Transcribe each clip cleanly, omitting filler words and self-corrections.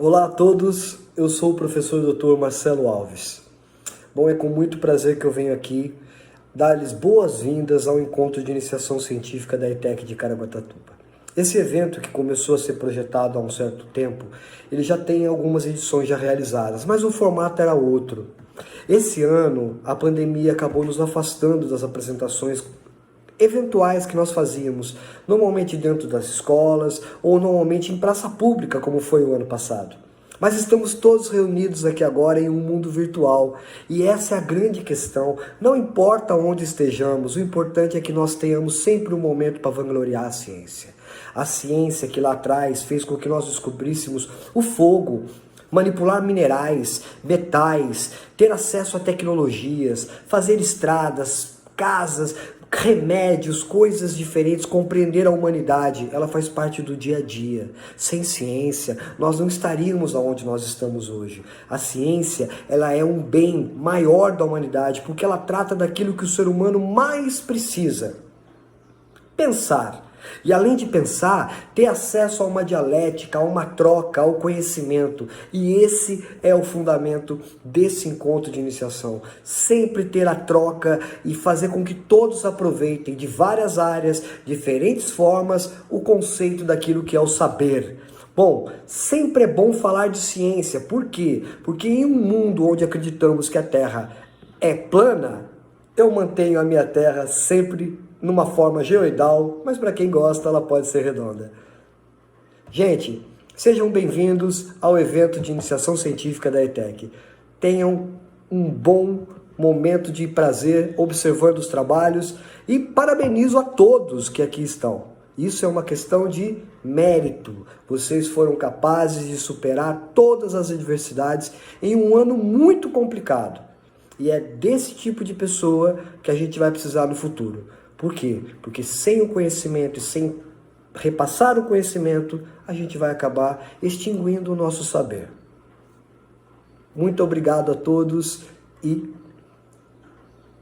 Olá a todos, eu sou o professor Dr. Marcelo Alves. Bom, é com muito prazer que eu venho aqui dar-lhes boas-vindas ao encontro de iniciação científica da ETEC de Caraguatatuba. Esse evento, que começou a ser projetado há um certo tempo, ele já tem algumas edições já realizadas, mas o formato era outro. Esse ano, a pandemia acabou nos afastando das apresentações eventuais que nós fazíamos, normalmente dentro das escolas ou normalmente em praça pública, como foi o ano passado. Mas estamos todos reunidos aqui agora em um mundo virtual e essa é a grande questão. Não importa onde estejamos, o importante é que nós tenhamos sempre um momento para vangloriar a ciência. A ciência que lá atrás fez com que nós descobríssemos o fogo, manipular minerais, metais, ter acesso a tecnologias, fazer estradas, casas, remédios, coisas diferentes, compreender a humanidade, ela faz parte do dia a dia. Sem ciência, nós não estaríamos onde nós estamos hoje. A ciência, ela é um bem maior da humanidade, porque ela trata daquilo que o ser humano mais precisa. Pensar. E além de pensar, ter acesso a uma dialética, a uma troca, ao conhecimento. E esse é o fundamento desse encontro de iniciação. Sempre ter a troca e fazer com que todos aproveitem de várias áreas, diferentes formas, o conceito daquilo que é o saber. Bom, sempre é bom falar de ciência. Por quê? Porque em um mundo onde acreditamos que a Terra é plana, eu mantenho a minha Terra sempre numa forma geoidal, mas para quem gosta ela pode ser redonda. Gente, sejam bem-vindos ao evento de iniciação científica da ETEC. Tenham um bom momento de prazer observando os trabalhos e parabenizo a todos que aqui estão. Isso é uma questão de mérito. Vocês foram capazes de superar todas as adversidades em um ano muito complicado. E é desse tipo de pessoa que a gente vai precisar no futuro. Por quê? Porque sem o conhecimento e sem repassar o conhecimento, a gente vai acabar extinguindo o nosso saber. Muito obrigado a todos e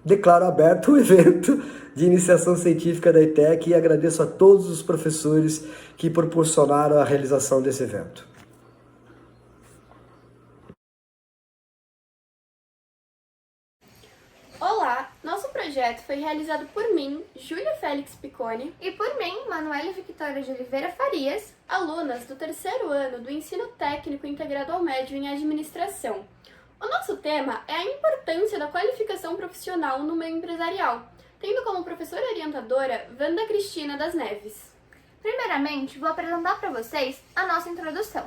declaro aberto o evento de iniciação científica da ETEC e agradeço a todos os professores que proporcionaram a realização desse evento. Olá, nosso projeto foi realizado por mim, Júlia Félix Picconi, e por mim, Manuela Victoria de Oliveira Farias, alunas do terceiro ano do Ensino Técnico Integrado ao Médio em Administração. O nosso tema é a importância da qualificação profissional no meio empresarial, tendo como professora orientadora Wanda Cristina das Neves. Primeiramente, vou apresentar para vocês a nossa introdução.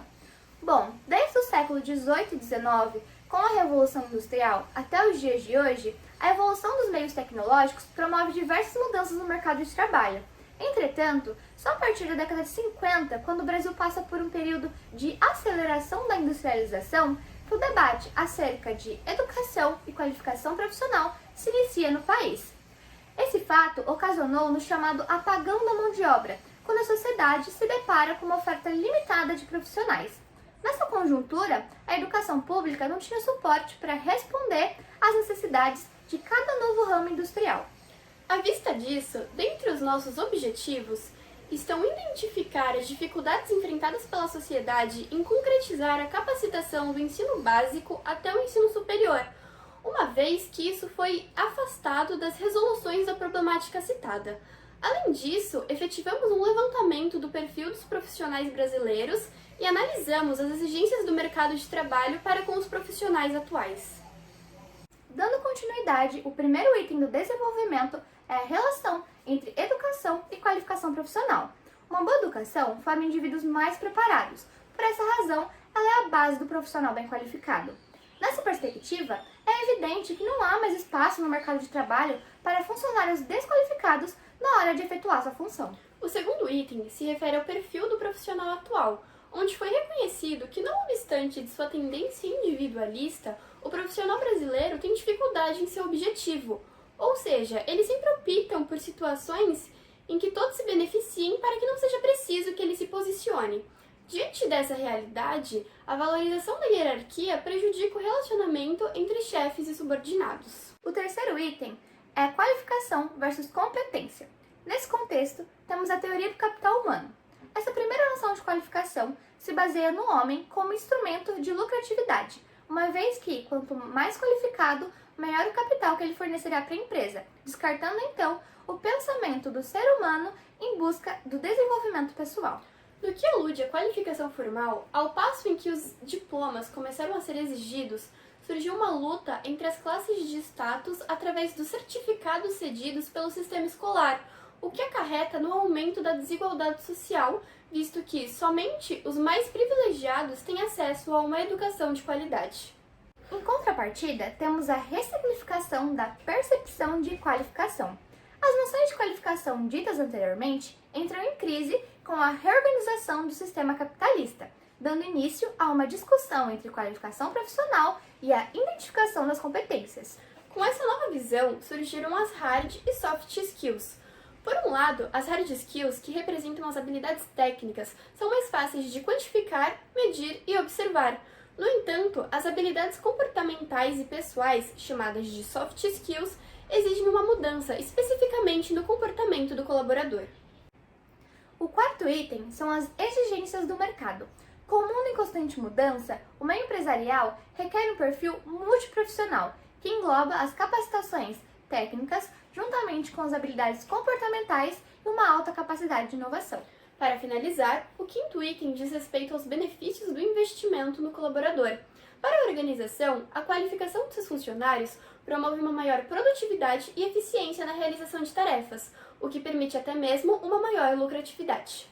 Bom, desde o século XVIII e XIX, com a Revolução Industrial até os dias de hoje, a evolução dos meios tecnológicos promove diversas mudanças no mercado de trabalho. Entretanto, só a partir da década de 50, quando o Brasil passa por um período de aceleração da industrialização, que o debate acerca de educação e qualificação profissional se inicia no país. Esse fato ocasionou no chamado apagão da mão de obra, quando a sociedade se depara com uma oferta limitada de profissionais. Nessa conjuntura, a educação pública não tinha suporte para responder às necessidades de cada novo ramo industrial. À vista disso, dentre os nossos objetivos, estão identificar as dificuldades enfrentadas pela sociedade em concretizar a capacitação do ensino básico até o ensino superior, uma vez que isso foi afastado das resoluções da problemática citada. Além disso, efetivamos um levantamento do perfil dos profissionais brasileiros e analisamos as exigências do mercado de trabalho para com os profissionais atuais. Dando continuidade, o primeiro item do desenvolvimento é a relação entre educação e qualificação profissional. Uma boa educação forma indivíduos mais preparados. Por essa razão, ela é a base do profissional bem qualificado. Nessa perspectiva, é evidente que não há mais espaço no mercado de trabalho para funcionários desqualificados na hora de efetuar sua função. O segundo item se refere ao perfil do profissional atual, onde foi reconhecido que, não obstante de sua tendência individualista, o profissional brasileiro tem dificuldade em seu objetivo, ou seja, eles sempre optam por situações em que todos se beneficiem para que não seja preciso que ele se posicione. Diante dessa realidade, a valorização da hierarquia prejudica o relacionamento entre chefes e subordinados. O terceiro item é qualificação versus competência. Nesse contexto, temos a teoria do capital humano. Essa primeira noção de qualificação se baseia no homem como instrumento de lucratividade, uma vez que, quanto mais qualificado, maior o capital que ele fornecerá para a empresa, descartando então o pensamento do ser humano em busca do desenvolvimento pessoal. No que alude a qualificação formal, ao passo em que os diplomas começaram a ser exigidos, surgiu uma luta entre as classes de status através dos certificados cedidos pelo sistema escolar, o que acarreta no aumento da desigualdade social, visto que somente os mais privilegiados têm acesso a uma educação de qualidade. Em contrapartida, temos a ressignificação da percepção de qualificação. As noções de qualificação ditas anteriormente entram em crise com a reorganização do sistema capitalista, dando início a uma discussão entre qualificação profissional e a identificação das competências. Com essa nova visão, surgiram as hard e soft skills. Por um lado, as hard skills, que representam as habilidades técnicas, são mais fáceis de quantificar, medir e observar. No entanto, as habilidades comportamentais e pessoais, chamadas de soft skills, exigem uma mudança, especificamente no comportamento do colaborador. O quarto item são as exigências do mercado. Com o mundo em constante mudança, o meio empresarial requer um perfil multiprofissional, que engloba as capacitações técnicas, juntamente com as habilidades comportamentais e uma alta capacidade de inovação. Para finalizar, o quinto item diz respeito aos benefícios do investimento no colaborador. Para a organização, a qualificação de seus funcionários promove uma maior produtividade e eficiência na realização de tarefas, o que permite até mesmo uma maior lucratividade.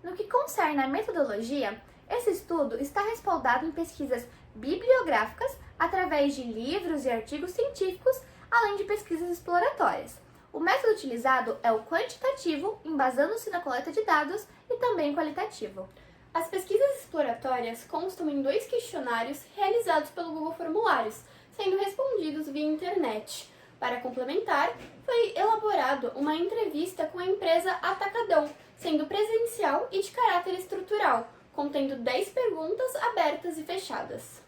No que concerne à metodologia, esse estudo está respaldado em pesquisas bibliográficas através de livros e artigos científicos, além de pesquisas exploratórias. O método utilizado é o quantitativo, embasando-se na coleta de dados, e também qualitativo. As pesquisas exploratórias constam em 2 questionários realizados pelo Google Formulários, sendo respondidos via internet. Para complementar, foi elaborado uma entrevista com a empresa Atacadão, sendo presencial e de caráter estrutural, contendo 10 perguntas abertas e fechadas.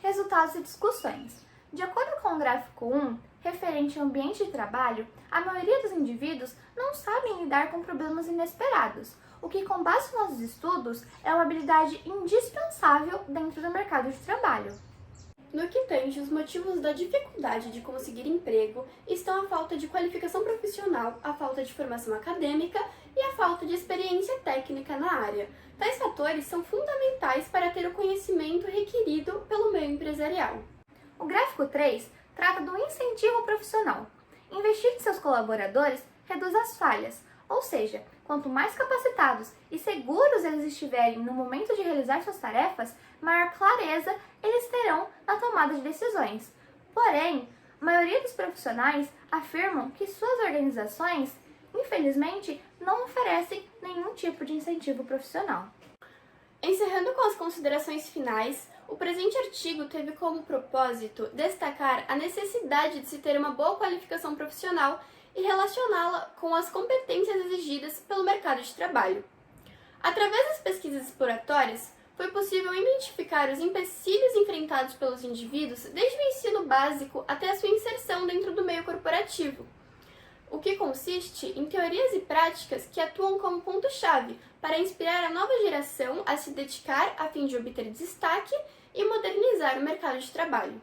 Resultados e discussões. De acordo com o gráfico 1, referente ao ambiente de trabalho, a maioria dos indivíduos não sabem lidar com problemas inesperados, o que, com base nos nossos estudos, é uma habilidade indispensável dentro do mercado de trabalho. No que tange os motivos da dificuldade de conseguir emprego, estão a falta de qualificação profissional, a falta de formação acadêmica e a falta de experiência técnica na área. Tais fatores são fundamentais para ter o conhecimento requerido pelo meio empresarial. O gráfico 3 trata do incentivo profissional. Investir em seus colaboradores reduz as falhas, ou seja, quanto mais capacitados e seguros eles estiverem no momento de realizar suas tarefas, maior clareza eles terão na tomada de decisões. Porém, a maioria dos profissionais afirmam que suas organizações, infelizmente, não oferecem nenhum tipo de incentivo profissional. Encerrando com as considerações finais, o presente artigo teve como propósito destacar a necessidade de se ter uma boa qualificação profissional e relacioná-la com as competências exigidas pelo mercado de trabalho. Através das pesquisas exploratórias, foi possível identificar os empecilhos enfrentados pelos indivíduos desde o ensino básico até a sua inserção dentro do meio corporativo, o que consiste em teorias e práticas que atuam como ponto-chave para inspirar a nova geração a se dedicar a fim de obter destaque e modernizar o mercado de trabalho.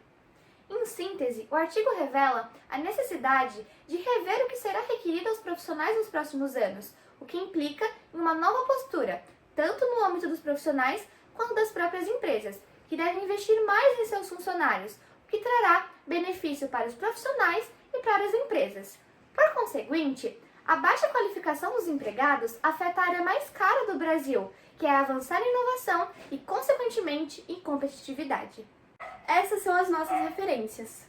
Em síntese, o artigo revela a necessidade de rever o que será requerido aos profissionais nos próximos anos, o que implica em uma nova postura, tanto no âmbito dos profissionais quanto das próprias empresas, que devem investir mais em seus funcionários, o que trará benefício para os profissionais e para as empresas. Por conseguinte, a baixa qualificação dos empregados afeta a área mais cara do Brasil, que é avançar em inovação e, consequentemente, em competitividade. essas são as nossas referências.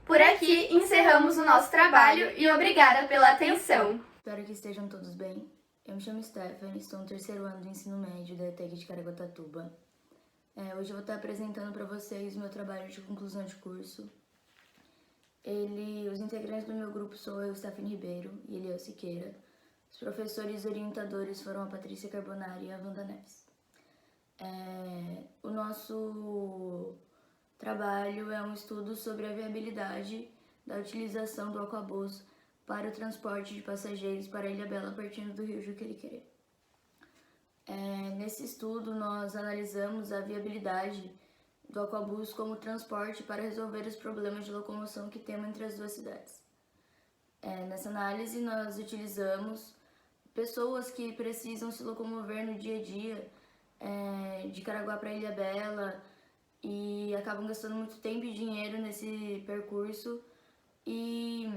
Por aqui encerramos o nosso trabalho e obrigada pela atenção. Espero que estejam todos bem. Eu me chamo Stephanie, estou no 3º ano do ensino médio da ETEC de Caraguatatuba. Hoje eu vou estar apresentando para vocês o meu trabalho de conclusão de curso. Os integrantes do meu grupo sou eu, Stephanie Ribeiro, e Eliel Siqueira. Os professores e orientadores foram a Patrícia Carbonari e a Wanda Neves. O nosso trabalho é um estudo sobre a viabilidade da utilização do Aquabus para o transporte de passageiros para Ilhabela, partindo do rio Juqueriquerê. Nesse estudo, nós analisamos a viabilidade do Aquabus como transporte para resolver os problemas de locomoção que temos entre as duas cidades. Nessa análise, nós utilizamos pessoas que precisam se locomover no dia a dia de Caraguá para Ilhabela, e acabam gastando muito tempo e dinheiro nesse percurso e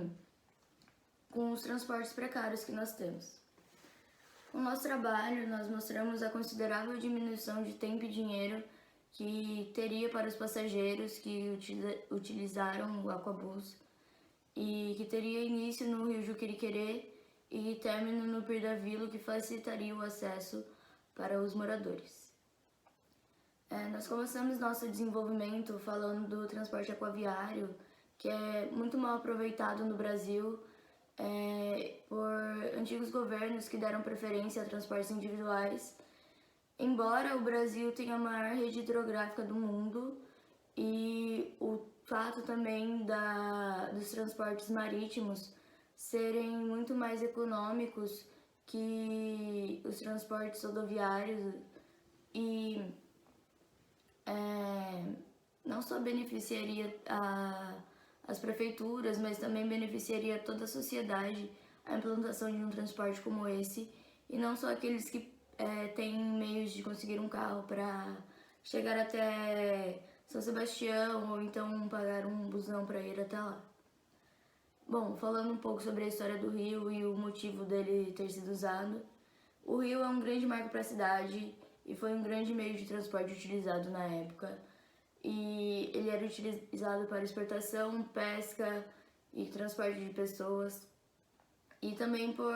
com os transportes precários que nós temos. No nosso trabalho, nós mostramos a considerável diminuição de tempo e dinheiro que teria para os passageiros que utilizaram o Aquabus e que teria início no rio Juqueriquerê e término no Pier da Vila, que facilitaria o acesso para os moradores. Nós começamos nosso desenvolvimento falando do transporte aquaviário, que é muito mal aproveitado no Brasil por antigos governos que deram preferência a transportes individuais. Embora o Brasil tenha a maior rede hidrográfica do mundo e o fato também dos transportes marítimos serem muito mais econômicos que os transportes rodoviários e não só beneficiaria as prefeituras, mas também beneficiaria toda a sociedade a implantação de um transporte como esse, e não só aqueles que têm meios de conseguir um carro para chegar até São Sebastião ou então pagar um busão para ir até lá. Bom, falando um pouco sobre a história do rio e o motivo dele ter sido usado, o rio é um grande marco para a cidade e foi um grande meio de transporte utilizado na época. E ele era utilizado para exportação, pesca e transporte de pessoas. E também por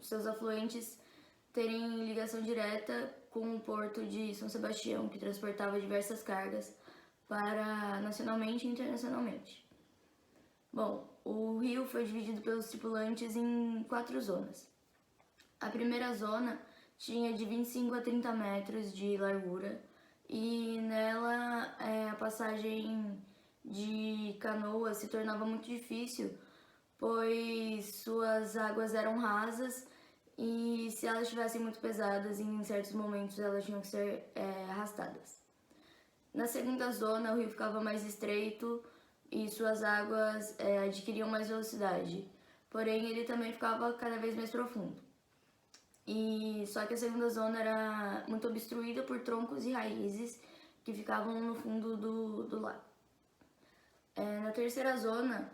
seus afluentes terem ligação direta com o porto de São Sebastião, que transportava diversas cargas nacionalmente e internacionalmente. Bom, o rio foi dividido pelos tripulantes em 4 zonas. A primeira zona tinha de 25 a 30 metros de largura e nela a passagem de canoas se tornava muito difícil, pois suas águas eram rasas e se elas estivessem muito pesadas, em certos momentos elas tinham que ser arrastadas. Na segunda zona, o rio ficava mais estreito e suas águas adquiriam mais velocidade, porém ele também ficava cada vez mais profundo. Só que a segunda zona era muito obstruída por troncos e raízes que ficavam no fundo do lago. Na terceira zona,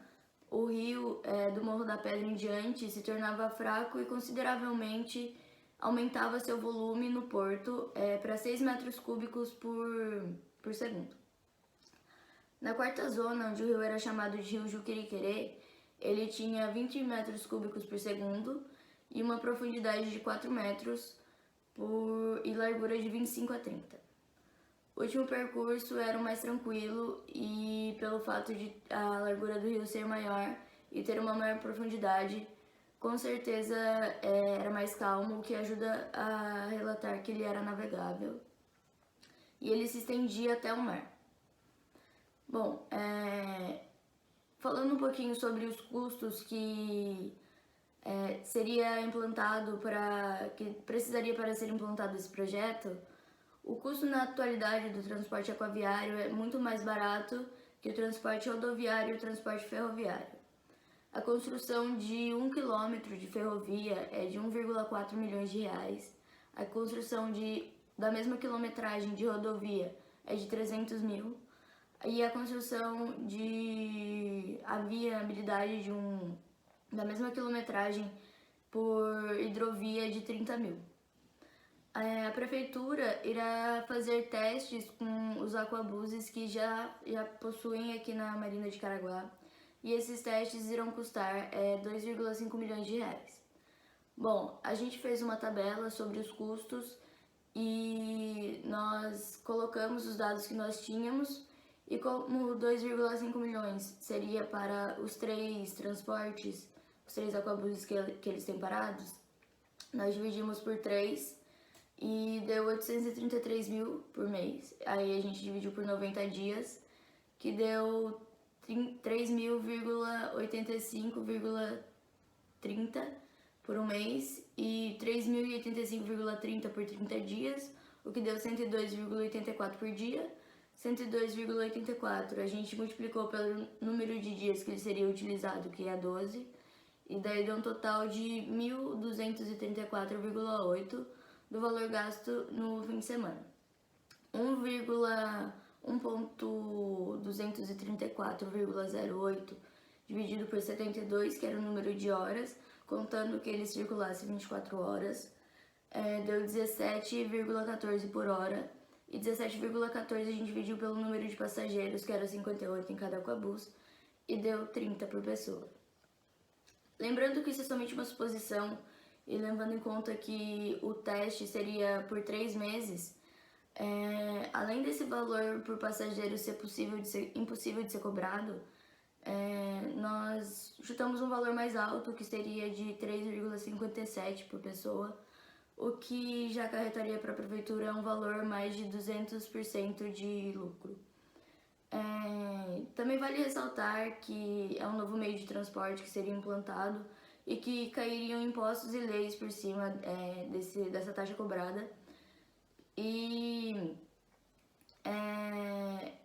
o rio do Morro da Pedra em diante se tornava fraco e consideravelmente aumentava seu volume no porto para 6 metros cúbicos por segundo. Na quarta zona, onde o rio era chamado de Rio Juqueriquerê, ele tinha 20 metros cúbicos por segundo e uma profundidade de 4 metros e largura de 25 a 30. O último percurso era o mais tranquilo e pelo fato de a largura do rio ser maior e ter uma maior profundidade, com certeza era mais calmo, o que ajuda a relatar que ele era navegável e ele se estendia até o mar. Bom, falando um pouquinho sobre os custos que que precisaria para ser implantado esse projeto, o custo na atualidade do transporte aquaviário é muito mais barato que o transporte rodoviário e o transporte ferroviário. A construção de 1 quilômetro de ferrovia é de 1,4 milhões de reais. A construção de da mesma quilometragem de rodovia é de 300 mil, e a construção a viabilidade da mesma quilometragem por hidrovia é de 30 mil. A prefeitura irá fazer testes com os aquabuses que já possuem aqui na Marina de Caraguá, e esses testes irão custar 2,5 milhões de reais. Bom, a gente fez uma tabela sobre os custos e nós colocamos os dados que nós tínhamos, e como 2,5 milhões seria para os 3 transportes, os 3 aquabuses que eles têm parados, nós dividimos por 3 e deu 833 mil por mês. Aí a gente dividiu por 90 dias, que deu 3.085,30 por um mês e 3.085,30 por 30 dias, o que deu 102,84 por dia. 102,84 a gente multiplicou pelo número de dias que ele seria utilizado, que é 12, e daí deu um total de 1.234,8 do valor gasto no fim de semana. 1.234,08 dividido por 72, que era o número de horas, contando que ele circulasse 24 horas, deu 17,14 por hora, e 17,14 a gente dividiu pelo número de passageiros, que era 58 em cada aquabus, e deu 30 por pessoa. Lembrando que isso é somente uma suposição, e levando em conta que o teste seria por 3 meses, além desse valor por passageiro ser impossível de ser cobrado, nós chutamos um valor mais alto, que seria de 3,57 por pessoa, o que já acarretaria para a prefeitura um valor mais de 200% de lucro. Também vale ressaltar que é um novo meio de transporte que seria implantado e que cairiam impostos e leis por cima dessa taxa cobrada. E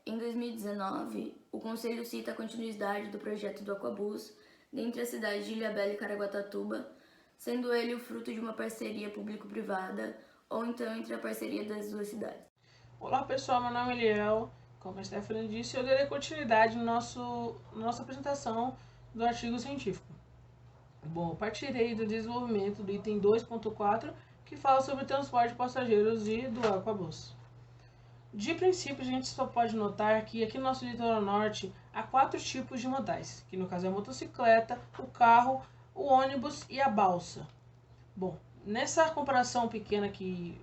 em 2019, o Conselho cita a continuidade do projeto do Aquabus entre as cidades de Ilhabela e Caraguatatuba, sendo ele o fruto de uma parceria público-privada ou então entre a parceria das duas cidades. Olá pessoal, meu nome é Eliel. Como a Stephanie disse, eu darei continuidade na nossa apresentação do artigo científico. Bom, partirei do desenvolvimento do item 2.4, que fala sobre o transporte de passageiros e do Aquabus. De princípio, a gente só pode notar que aqui no nosso litoral norte há 4 tipos de modais, que no caso é a motocicleta, o carro, o ônibus e a balsa. Bom, nessa comparação pequena que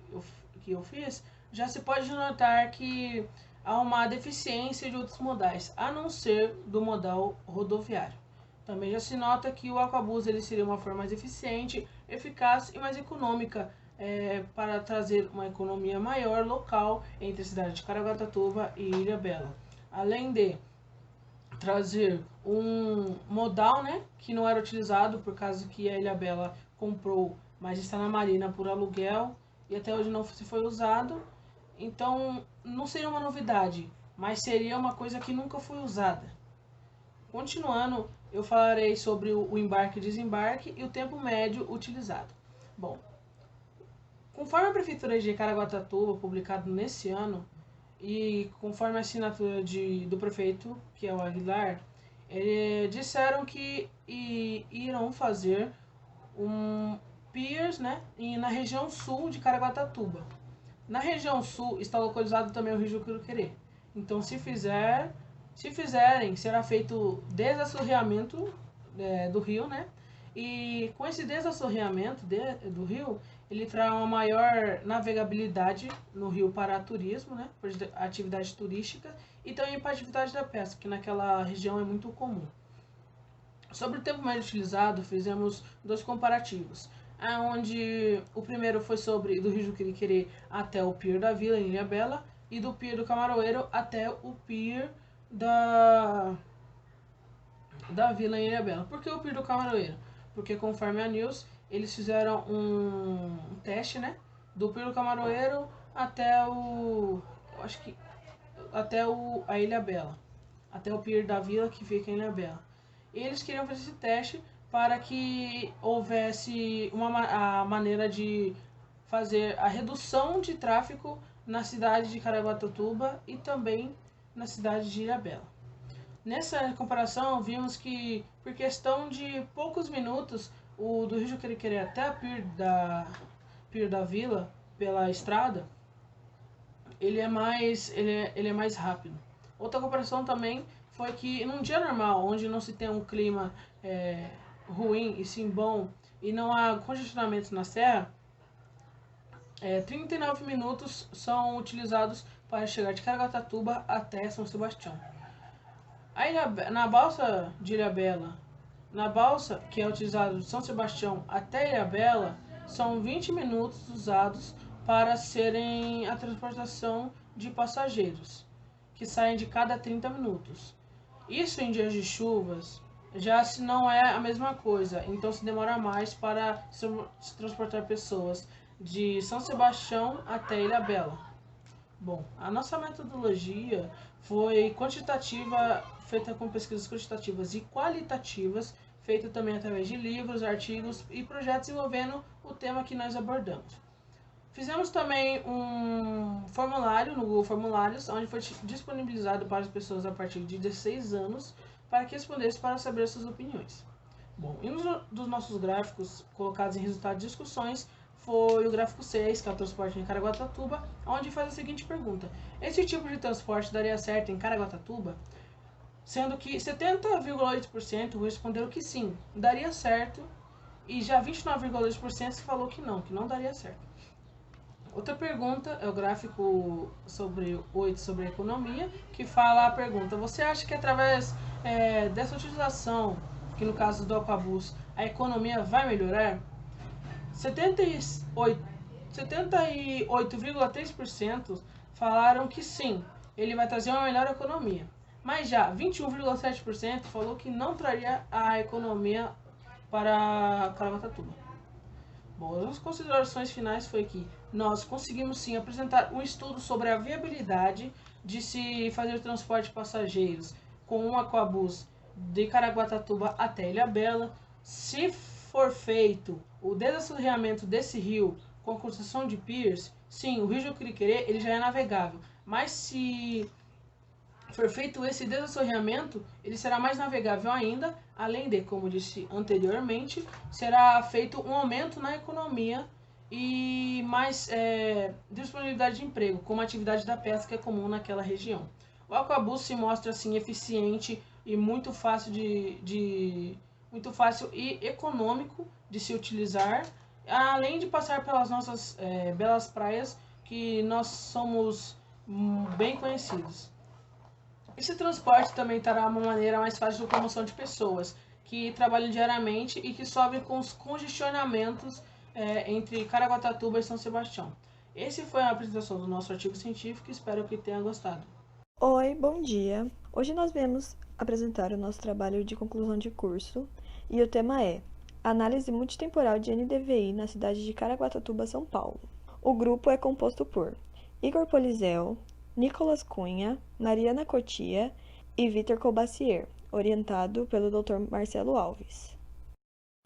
eu fiz, já se pode notar que há uma deficiência de outros modais, a não ser do modal rodoviário. Também já se nota que o Aquabus ele seria uma forma mais eficiente, eficaz e mais econômica para trazer uma economia maior local entre a cidade de Caraguatatuba e Ilhabela. Além de trazer um modal, que não era utilizado por causa que a Ilhabela comprou, mas está na Marina por aluguel e até hoje não se foi usado. Então não seria uma novidade, mas seria uma coisa que nunca foi usada. Continuando, eu falarei sobre o embarque e desembarque e o tempo médio utilizado. Bom, conforme a Prefeitura de Caraguatatuba, publicado nesse ano, e conforme a assinatura do prefeito, que é o Aguilar, disseram que irão fazer piers na região sul de Caraguatatuba. Na região sul está localizado também o Rio Jucuruquerê. Então, se fizerem, será feito desassorreamento do rio, E com esse desassorreamento do rio, ele traz uma maior navegabilidade no rio para turismo, por atividade turística, e também para atividade da pesca, que naquela região é muito comum. Sobre o tempo médio utilizado, fizemos 2 comparativos, onde o primeiro foi sobre do Rio Juquiriquerê até o Pier da Vila, em Ilhabela, e do Pier do Camaroeiro até o Pier da Vila, em Ilhabela. Por que o Pier do Camaroeiro? Porque conforme a News, eles fizeram um teste, do Pier do Camaroeiro até a Ilhabela, até o Pier da Vila, que fica em Ilhabela. E eles queriam fazer esse teste para que houvesse a maneira de fazer a redução de tráfego na cidade de Caraguatatuba e também na cidade de Ilhabela. Nessa comparação, vimos que, por questão de poucos minutos, o do Rio Juqueriquerê até a Pier da Vila, pela estrada, ele é mais rápido. Outra comparação também foi que, num dia normal, onde não se tem um clima ruim e sim bom, e não há congestionamento na serra, 39 minutos são utilizados para chegar de Caraguatatuba até São Sebastião. Na balsa de Ilhabela, na balsa que é utilizada de São Sebastião até Ilhabela, são 20 minutos usados para serem a transportação de passageiros, que saem de cada 30 minutos. Isso em dias de chuvas já se não é a mesma coisa, então se demora mais para se transportar pessoas de São Sebastião até Ilhabela. Bom, a nossa metodologia foi quantitativa, feita com pesquisas quantitativas e qualitativas, feita também através de livros, artigos e projetos envolvendo o tema que nós abordamos. Fizemos também um formulário no Google Formulários, onde foi disponibilizado para as pessoas a partir de 16 anos para que respondessem para saber suas opiniões. Bom, e um dos nossos gráficos colocados em resultado de discussões foi o gráfico 6, que é o transporte em Caraguatatuba, onde faz a seguinte pergunta: esse tipo de transporte daria certo em Caraguatatuba? Sendo que 70,8% responderam que sim, daria certo, e já 29,2% falou que não daria certo. Outra pergunta é o gráfico 8 sobre economia, que fala a pergunta: você acha que através dessa utilização, que no caso do Aquabus, a economia vai melhorar? 78,3% falaram que sim, ele vai trazer uma melhor economia. Mas já 21,7% falou que não traria a economia para Caraguatatuba. Bom, as considerações finais foi que nós conseguimos sim apresentar um estudo sobre a viabilidade de se fazer o transporte de passageiros com um Aquabus de Caraguatatuba até Ilhabela. Se for feito o desassoreamento desse rio com a construção de piers, sim, o Rio Juqueriquerê ele já é navegável, mas se for feito esse desassoreamento, ele será mais navegável ainda, além de, como disse anteriormente, será feito um aumento na economia e mais disponibilidade de emprego, como a atividade da pesca que é comum naquela região. O Aquabus se mostra assim eficiente e muito fácil muito fácil e econômico de se utilizar, além de passar pelas nossas belas praias, que nós somos bem conhecidos. Esse transporte também terá uma maneira mais fácil de locomoção de pessoas que trabalham diariamente e que sofrem com os congestionamentos entre Caraguatatuba e São Sebastião. Essa foi a apresentação do nosso artigo científico, espero que tenha gostado. Oi, bom dia! Hoje nós viemos apresentar o nosso trabalho de conclusão de curso e o tema é Análise Multitemporal de NDVI na cidade de Caraguatatuba, São Paulo. O grupo é composto por Igor Polizel, Nicolas Cunha, Mariana Cotia e Vitor Colbassier, orientado pelo Dr. Marcelo Alves.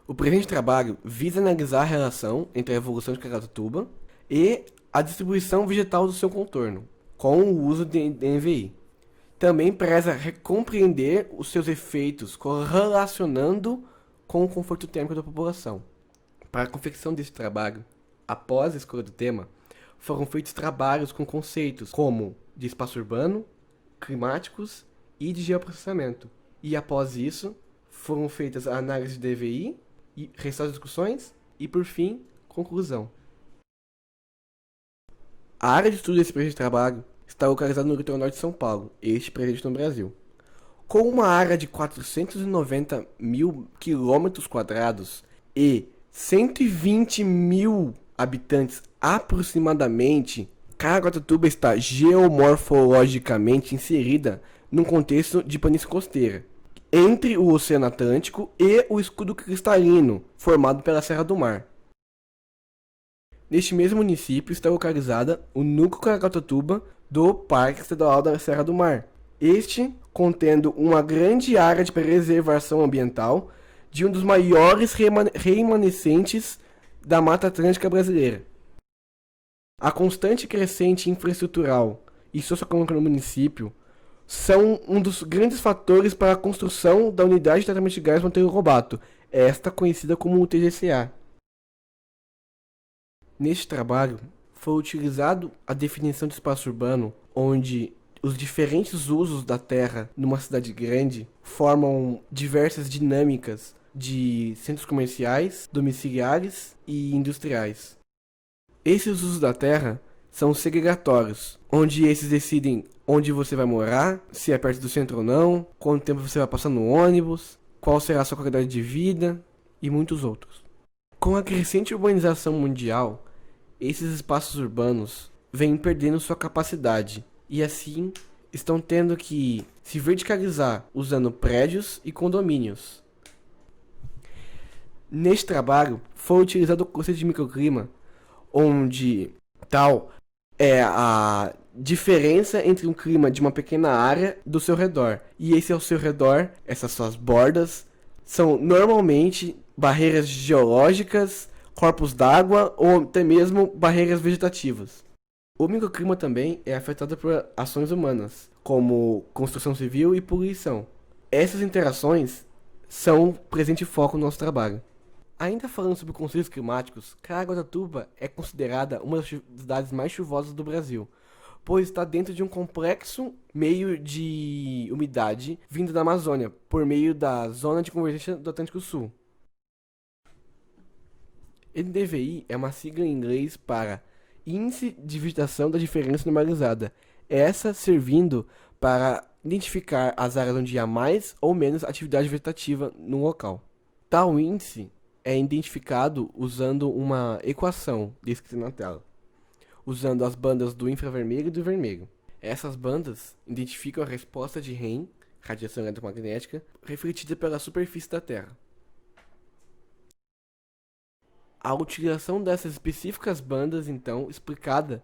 O presente trabalho visa analisar a relação entre a evolução de Caraguatatuba e a distribuição vegetal do seu contorno, com o uso de NVI. Também preza compreender os seus efeitos correlacionando com o conforto térmico da população. Para a confecção desse trabalho, após a escolha do tema, foram feitos trabalhos com conceitos como de espaço urbano, climáticos e de geoprocessamento. E após isso, foram feitas a análise de DVI, e resultados de discussões e, por fim, conclusão. A área de estudo desse projeto de trabalho está localizada no litoral norte de São Paulo, este presente no Brasil. Com uma área de 490 mil km² e 120 mil habitantes aproximadamente, Caraguatatuba está geomorfologicamente inserida num contexto de planície costeira, entre o Oceano Atlântico e o escudo cristalino, formado pela Serra do Mar. Neste mesmo município está localizada o núcleo Caraguatatuba do Parque Estadual da Serra do Mar, este contendo uma grande área de preservação ambiental de um dos maiores remanescentes da Mata Atlântica brasileira. A constante e crescente infraestrutural e socioeconômica no município são um dos grandes fatores para a construção da unidade de tratamento de gás Monteiro Lobato, esta conhecida como UTGCA. Neste trabalho, foi utilizado a definição de espaço urbano, onde os diferentes usos da terra numa cidade grande formam diversas dinâmicas de centros comerciais, domiciliares e industriais. Esses usos da terra são segregatórios, onde esses decidem onde você vai morar, se é perto do centro ou não, quanto tempo você vai passar no ônibus, qual será a sua qualidade de vida e muitos outros. Com a crescente urbanização mundial, esses espaços urbanos vêm perdendo sua capacidade e assim estão tendo que se verticalizar usando prédios e condomínios. Neste trabalho foi utilizado o conceito de microclima, onde tal é a diferença entre um clima de uma pequena área do seu redor. E esse ao seu redor, essas suas bordas, são normalmente barreiras geológicas, corpos d'água ou até mesmo barreiras vegetativas. O microclima também é afetado por ações humanas, como construção civil e poluição. Essas interações são presente foco no nosso trabalho. Ainda falando sobre conceitos climáticos, Caraguatatuba é considerada uma das cidades mais chuvosas do Brasil, pois está dentro de um complexo meio de umidade vindo da Amazônia, por meio da Zona de Convergência do Atlântico Sul. NDVI é uma sigla em inglês para Índice de Vegetação da Diferença Normalizada, essa servindo para identificar as áreas onde há mais ou menos atividade vegetativa no local. Tal índice é identificado usando uma equação descrita na tela, usando as bandas do infravermelho e do vermelho. Essas bandas identificam a resposta de REM, radiação eletromagnética, refletida pela superfície da Terra. A utilização dessas específicas bandas, então, explicada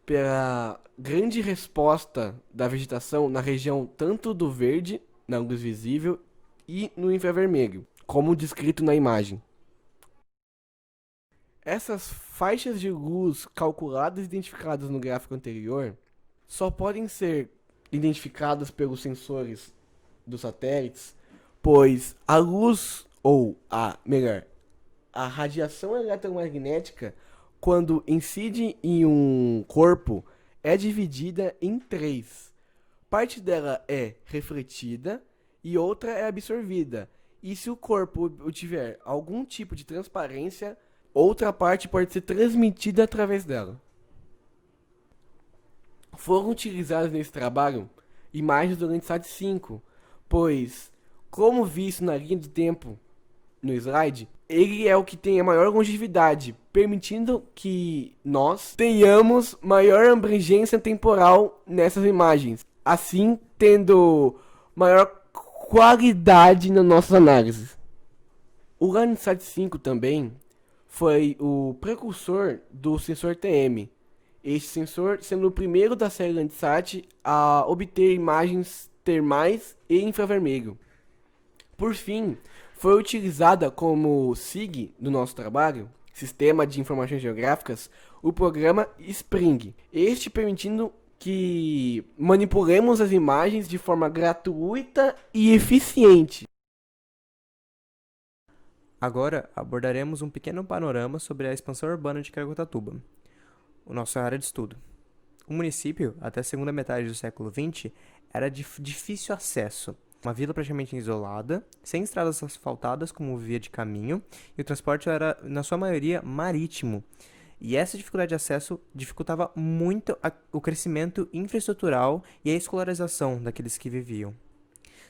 pela grande resposta da vegetação na região tanto do verde, na luz visível, e no infravermelho, como descrito na imagem. Essas faixas de luz calculadas e identificadas no gráfico anterior só podem ser identificadas pelos sensores dos satélites, pois a luz, a radiação eletromagnética, quando incide em um corpo, é dividida em três. Parte dela é refletida e outra é absorvida. E se o corpo tiver algum tipo de transparência, outra parte pode ser transmitida através dela. Foram utilizadas nesse trabalho imagens do Landsat 5, pois, como visto na linha de tempo no slide, ele é o que tem a maior longevidade, permitindo que nós tenhamos maior abrangência temporal nessas imagens, assim tendo maior qualidade nas nossas análises. O Landsat 5 também foi o precursor do sensor TM, este sensor sendo o primeiro da série Landsat a obter imagens termais e infravermelho. Por fim, foi utilizada como SIG do nosso trabalho, Sistema de Informações Geográficas, o programa Spring, este permitindo que manipulemos as imagens de forma gratuita e eficiente. Agora abordaremos um pequeno panorama sobre a expansão urbana de Caraguatatuba, nossa área de estudo. O município, até a segunda metade do século XX, era de difícil acesso. Uma vila praticamente isolada, sem estradas asfaltadas como via de caminho, e o transporte era, na sua maioria, marítimo. E essa dificuldade de acesso dificultava muito o crescimento infraestrutural e a escolarização daqueles que viviam.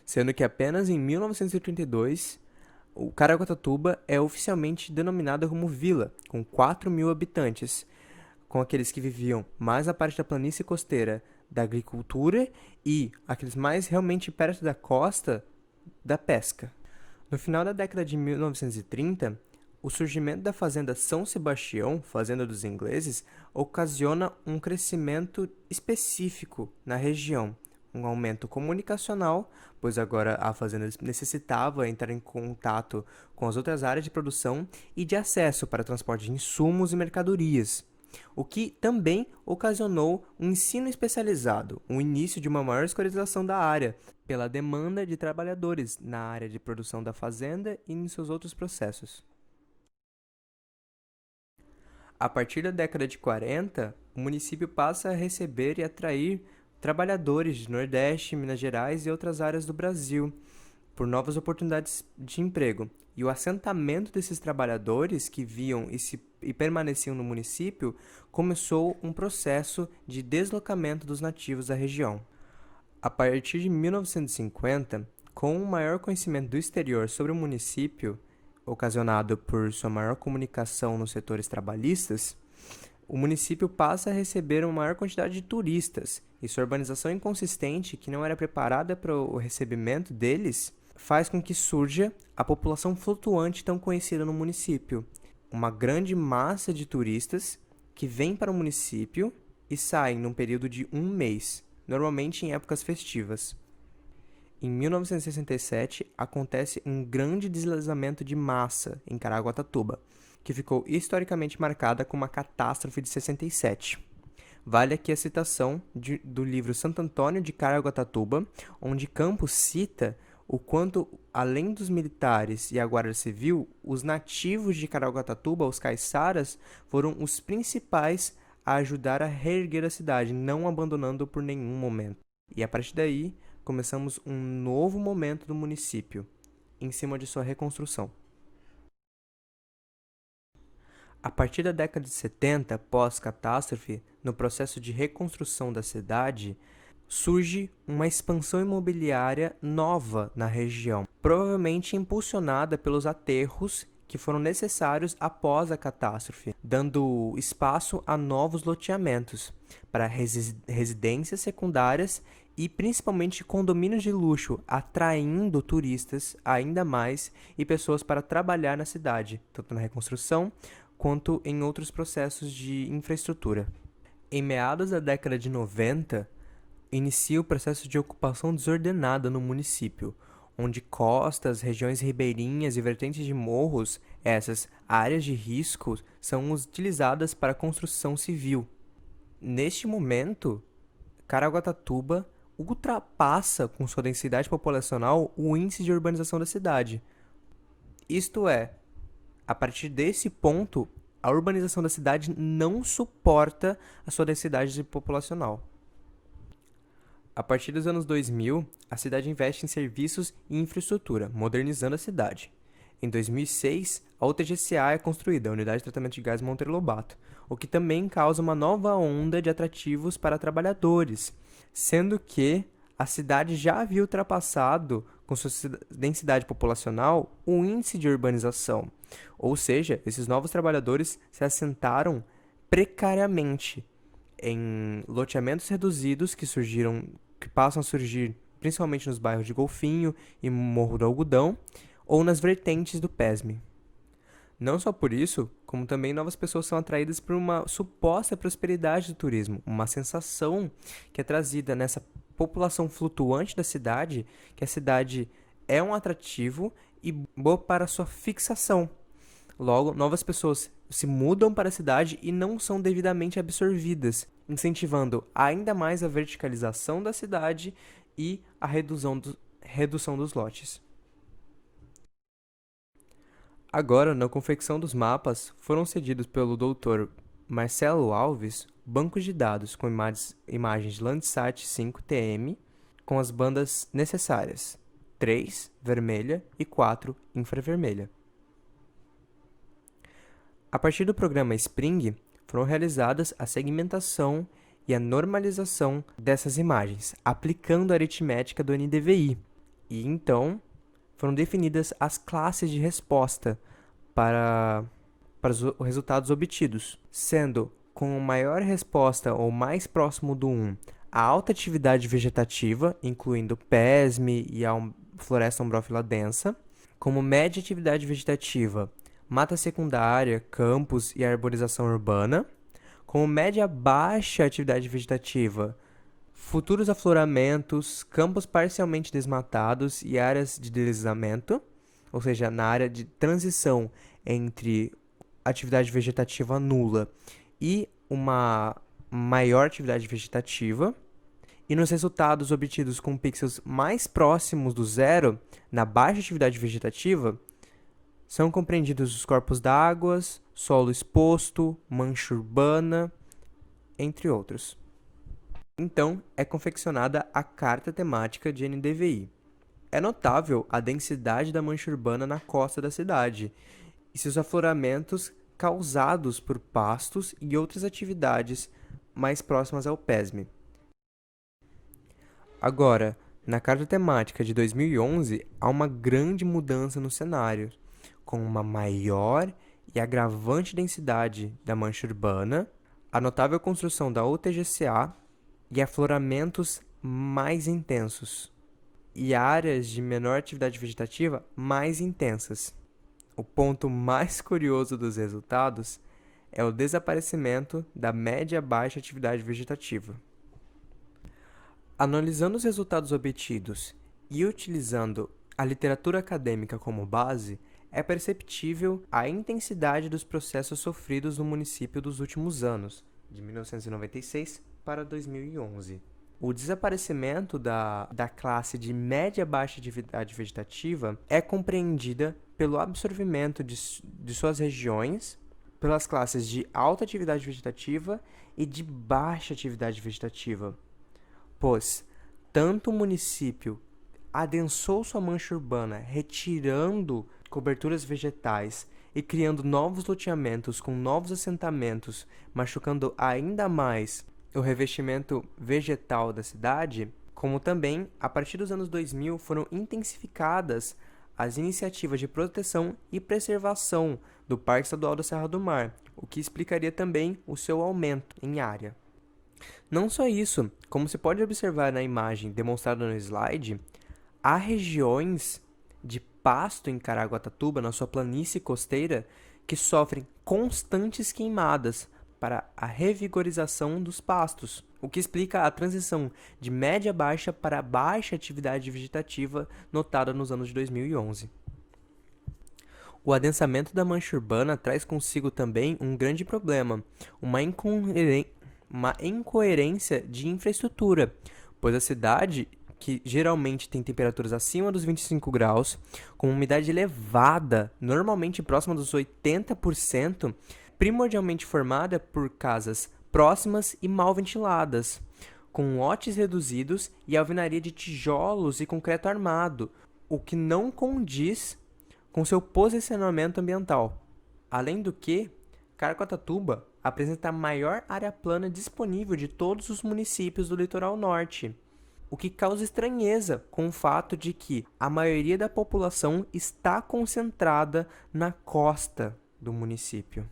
Sendo que apenas em 1932, o Caraguatatuba é oficialmente denominada como vila, com 4.000 habitantes, com aqueles que viviam mais na parte da planície costeira da agricultura e aqueles mais realmente perto da costa da pesca. No final da década de 1930, o surgimento da fazenda São Sebastião, fazenda dos ingleses, ocasiona um crescimento específico na região, um aumento comunicacional, pois agora a fazenda necessitava entrar em contato com as outras áreas de produção e de acesso para transporte de insumos e mercadorias. o que também ocasionou um ensino especializado, o início de uma maior escolarização da área, pela demanda de trabalhadores na área de produção da fazenda e em seus outros processos. A partir da década de 40, o município passa a receber e atrair trabalhadores de Nordeste, Minas Gerais e outras áreas do Brasil, por novas oportunidades de emprego. E o assentamento desses trabalhadores que viam e permaneciam no município começou um processo de deslocamento dos nativos da região. A partir de 1950, com um maior conhecimento do exterior sobre o município, ocasionado por sua maior comunicação nos setores trabalhistas, o município passa a receber uma maior quantidade de turistas, e sua urbanização inconsistente, que não era preparada para o recebimento deles, faz com que surja a população flutuante tão conhecida no município. Uma grande massa de turistas que vem para o município e saem num período de um mês, normalmente em épocas festivas. Em 1967, acontece um grande deslizamento de massa em Caraguatatuba, que ficou historicamente marcada como a catástrofe de 67. Vale aqui a citação do livro Santo Antônio de Caraguatatuba, onde Campos cita o quanto, além dos militares e a Guarda Civil, os nativos de Caraguatatuba, os caiçaras, foram os principais a ajudar a reerguer a cidade, não abandonando por nenhum momento. E a partir daí, começamos um novo momento do município, em cima de sua reconstrução. A partir da década de 70, pós-catástrofe, no processo de reconstrução da cidade, surge uma expansão imobiliária nova na região, provavelmente impulsionada pelos aterros que foram necessários após a catástrofe, dando espaço a novos loteamentos para residências secundárias e principalmente condomínios de luxo, atraindo turistas ainda mais e pessoas para trabalhar na cidade, tanto na reconstrução quanto em outros processos de infraestrutura. Em meados da década de 90, inicia o processo de ocupação desordenada no município, onde costas, regiões ribeirinhas e vertentes de morros, essas áreas de risco, são utilizadas para construção civil. Neste momento, Caraguatatuba ultrapassa com sua densidade populacional o índice de urbanização da cidade. Isto é, a partir desse ponto, a urbanização da cidade não suporta a sua densidade populacional. A partir dos anos 2000, a cidade investe em serviços e infraestrutura, modernizando a cidade. Em 2006, a UTGCA é construída, a Unidade de Tratamento de Gás Monteiro Lobato, o que também causa uma nova onda de atrativos para trabalhadores, sendo que a cidade já havia ultrapassado, com sua densidade populacional, o índice de urbanização. Ou seja, esses novos trabalhadores se assentaram precariamente em loteamentos reduzidos que passam a surgir principalmente nos bairros de Golfinho e Morro do Algodão, ou nas vertentes do PESME. Não só por isso, como também novas pessoas são atraídas por uma suposta prosperidade do turismo, uma sensação que é trazida nessa população flutuante da cidade, que a cidade é um atrativo e boa para sua fixação. Logo, novas pessoas se mudam para a cidade e não são devidamente absorvidas, incentivando ainda mais a verticalização da cidade e a redução dos lotes. Agora, na confecção dos mapas, foram cedidos pelo Dr. Marcelo Alves bancos de dados com imagens de Landsat 5 TM com as bandas necessárias, 3, vermelha, e 4, infravermelha. A partir do programa Spring, foram realizadas a segmentação e a normalização dessas imagens, aplicando a aritmética do NDVI. E então, foram definidas as classes de resposta para os resultados obtidos, sendo com maior resposta ou mais próximo do 1, a alta atividade vegetativa, incluindo PESME e a floresta ombrófila densa, como média atividade vegetativa, mata secundária, campos e arborização urbana, como média baixa atividade vegetativa, futuros afloramentos, campos parcialmente desmatados e áreas de deslizamento, ou seja, na área de transição entre atividade vegetativa nula e uma maior atividade vegetativa, e nos resultados obtidos com pixels mais próximos do zero, na baixa atividade vegetativa, são compreendidos os corpos d'água, solo exposto, mancha urbana, entre outros. Então, é confeccionada a carta temática de NDVI. É notável a densidade da mancha urbana na costa da cidade e seus afloramentos causados por pastos e outras atividades mais próximas ao PESM. Agora, na carta temática de 2011, há uma grande mudança no cenário, com uma maior e agravante densidade da mancha urbana, a notável construção da UTGCA e afloramentos mais intensos, e áreas de menor atividade vegetativa mais intensas. O ponto mais curioso dos resultados é o desaparecimento da média-baixa atividade vegetativa. Analisando os resultados obtidos e utilizando a literatura acadêmica como base, é perceptível a intensidade dos processos sofridos no município dos últimos anos, de 1996 para 2011. O desaparecimento da classe de média-baixa atividade vegetativa é compreendida pelo absorvimento de suas regiões, pelas classes de alta atividade vegetativa e de baixa atividade vegetativa, pois tanto o município adensou sua mancha urbana, retirando coberturas vegetais e criando novos loteamentos com novos assentamentos, machucando ainda mais o revestimento vegetal da cidade, como também, a partir dos anos 2000, foram intensificadas as iniciativas de proteção e preservação do Parque Estadual da Serra do Mar, o que explicaria também o seu aumento em área. Não só isso, como se pode observar na imagem demonstrada no slide, há regiões de pasto em Caraguatatuba, na sua planície costeira, que sofrem constantes queimadas para a revigorização dos pastos, o que explica a transição de média-baixa para baixa atividade vegetativa notada nos anos de 2011. O adensamento da mancha urbana traz consigo também um grande problema, uma incoerência de infraestrutura, pois a cidade, que geralmente tem temperaturas acima dos 25 graus, com umidade elevada, normalmente próxima dos 80%, primordialmente formada por casas próximas e mal ventiladas, com lotes reduzidos e alvenaria de tijolos e concreto armado, o que não condiz com seu posicionamento ambiental. Além do que, Caraguatatuba apresenta a maior área plana disponível de todos os municípios do litoral norte, o que causa estranheza com o fato de que a maioria da população está concentrada na costa do município.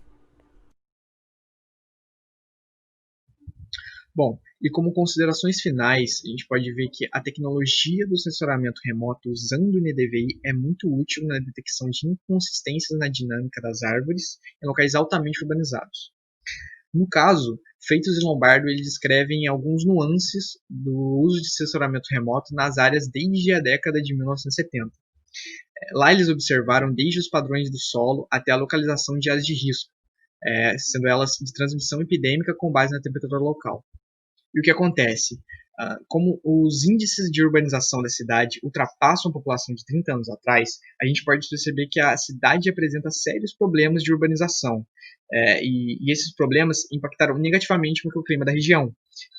Bom, e como considerações finais, a gente pode ver que a tecnologia do sensoramento remoto usando o NDVI é muito útil na detecção de inconsistências na dinâmica das árvores em locais altamente urbanizados. No caso, Freitas e Lombardo eles descrevem alguns nuances do uso de sensoramento remoto nas áreas desde a década de 1970. Lá eles observaram desde os padrões do solo até a localização de áreas de risco, sendo elas de transmissão epidêmica com base na temperatura local. E o que acontece? Como os índices de urbanização da cidade ultrapassam a população de 30 anos atrás, a gente pode perceber que a cidade apresenta sérios problemas de urbanização. E esses problemas impactaram negativamente no clima da região,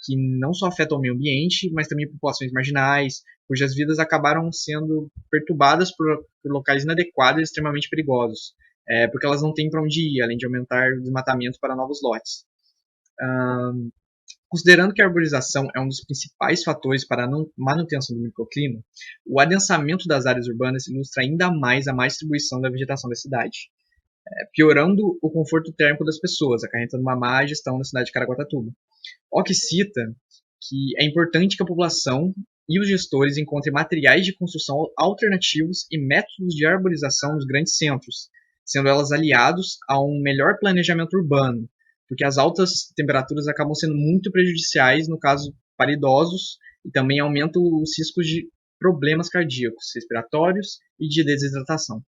que não só afetam o meio ambiente, mas também populações marginais, cujas vidas acabaram sendo perturbadas por locais inadequados e extremamente perigosos, porque elas não têm para onde ir, além de aumentar o desmatamento para novos lotes. Considerando que a arborização é um dos principais fatores para a manutenção do microclima, o adensamento das áreas urbanas ilustra ainda mais a má distribuição da vegetação da cidade, piorando o conforto térmico das pessoas, acarretando uma má gestão na cidade de Caraguatatuba. Occhi cita que é importante que a população e os gestores encontrem materiais de construção alternativos e métodos de arborização nos grandes centros, sendo elas aliados a um melhor planejamento urbano, porque as altas temperaturas acabam sendo muito prejudiciais, no caso, para idosos, e também aumentam os riscos de problemas cardíacos, respiratórios e de desidratação.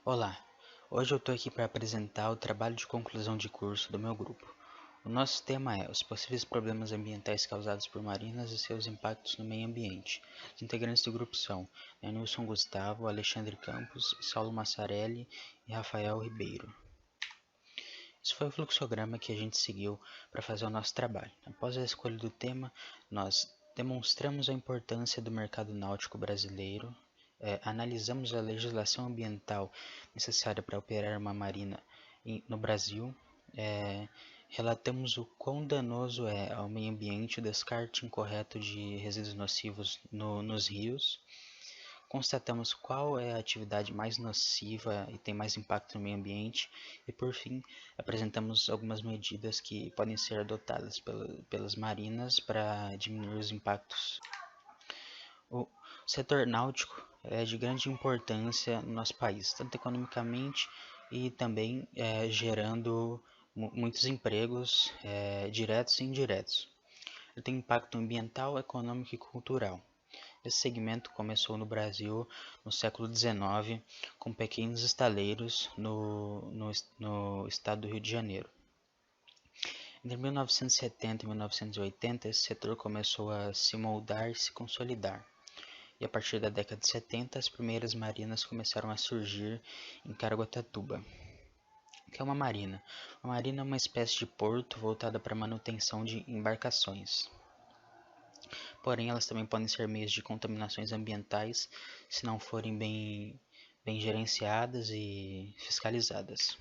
Olá, hoje eu estou aqui para apresentar o trabalho de conclusão de curso do meu grupo. O nosso tema é os possíveis problemas ambientais causados por marinas e seus impactos no meio ambiente. Os integrantes do grupo são Nilson Gustavo, Alexandre Campos, Saulo Massarelli e Rafael Ribeiro. Esse foi o fluxograma que a gente seguiu para fazer o nosso trabalho. Após a escolha do tema, nós demonstramos a importância do mercado náutico brasileiro, analisamos a legislação ambiental necessária para operar uma marina no Brasil, relatamos o quão danoso é ao meio ambiente o descarte incorreto de resíduos nocivos nos rios, constatamos qual é a atividade mais nociva e tem mais impacto no meio ambiente e, por fim, apresentamos algumas medidas que podem ser adotadas pelas marinas para diminuir os impactos. O setor náutico é de grande importância no nosso país, tanto economicamente e também gerando muitos empregos diretos e indiretos. Ele tem impacto ambiental, econômico e cultural. Esse segmento começou no Brasil no século XIX, com pequenos estaleiros no estado do Rio de Janeiro. Entre 1970 e 1980, esse setor começou a se moldar e se consolidar. E a partir da década de 70, as primeiras marinas começaram a surgir em Caraguatatuba. O que é uma marina? Uma marina é uma espécie de porto voltada para a manutenção de embarcações. Porém, elas também podem ser meios de contaminações ambientais se não forem bem gerenciadas e fiscalizadas.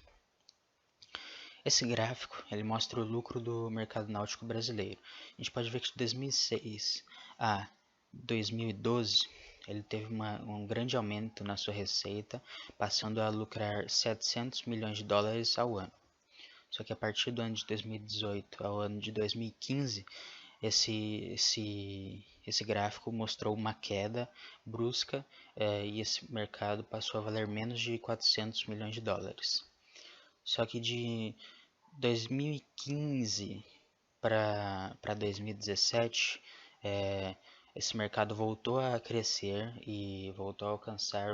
Esse gráfico ele mostra o lucro do mercado náutico brasileiro. A gente pode ver que de 2006 a 2012 ele teve um grande aumento na sua receita, passando a lucrar 700 milhões de dólares ao ano. Só que a partir do ano de 2018 ao ano de 2015, esse gráfico mostrou uma queda brusca e esse mercado passou a valer menos de 400 milhões de dólares. Só que de 2015 para 2017, esse mercado voltou a crescer e voltou a alcançar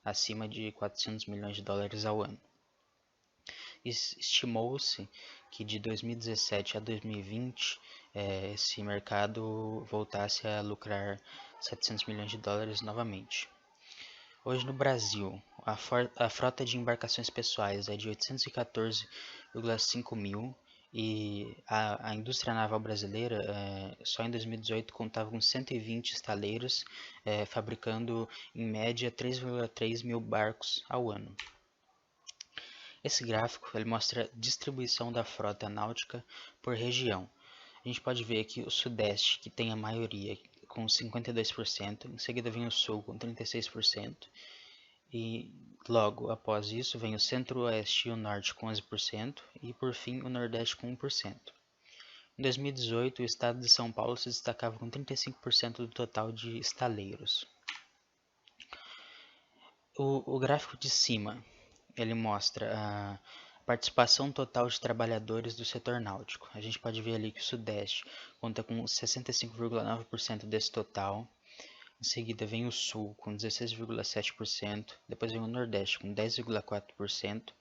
acima de 400 milhões de dólares ao ano. Estimou-se que de 2017 a 2020 esse mercado voltasse a lucrar 700 milhões de dólares novamente. Hoje no Brasil, a frota de embarcações pessoais é de 814,5 mil e a indústria naval brasileira só em 2018 contava com 120 estaleiros fabricando em média 3,3 mil barcos ao ano. Esse gráfico ele mostra a distribuição da frota náutica por região. A gente pode ver aqui o Sudeste, que tem a maioria, com 52%, em seguida vem o Sul, com 36%, e logo após isso vem o Centro-Oeste e o Norte, com 11%, e por fim o Nordeste, com 1%. Em 2018, o estado de São Paulo se destacava com 35% do total de estaleiros. O gráfico de cima ele mostra a participação total de trabalhadores do setor náutico. A gente pode ver ali que o Sudeste conta com 65,9% desse total. Em seguida vem o Sul com 16,7%. Depois vem o Nordeste com 10,4%.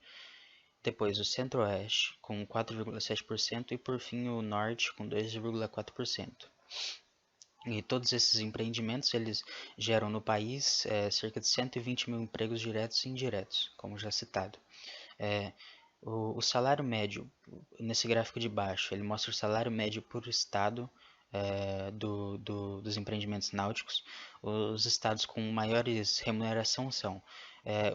Depois o Centro-Oeste com 4,7% e por fim o Norte com 2,4%. E todos esses empreendimentos eles geram no país cerca de 120 mil empregos diretos e indiretos, como já citado. O salário médio, nesse gráfico de baixo, ele mostra o salário médio por estado dos empreendimentos náuticos. Os estados com maiores remuneração são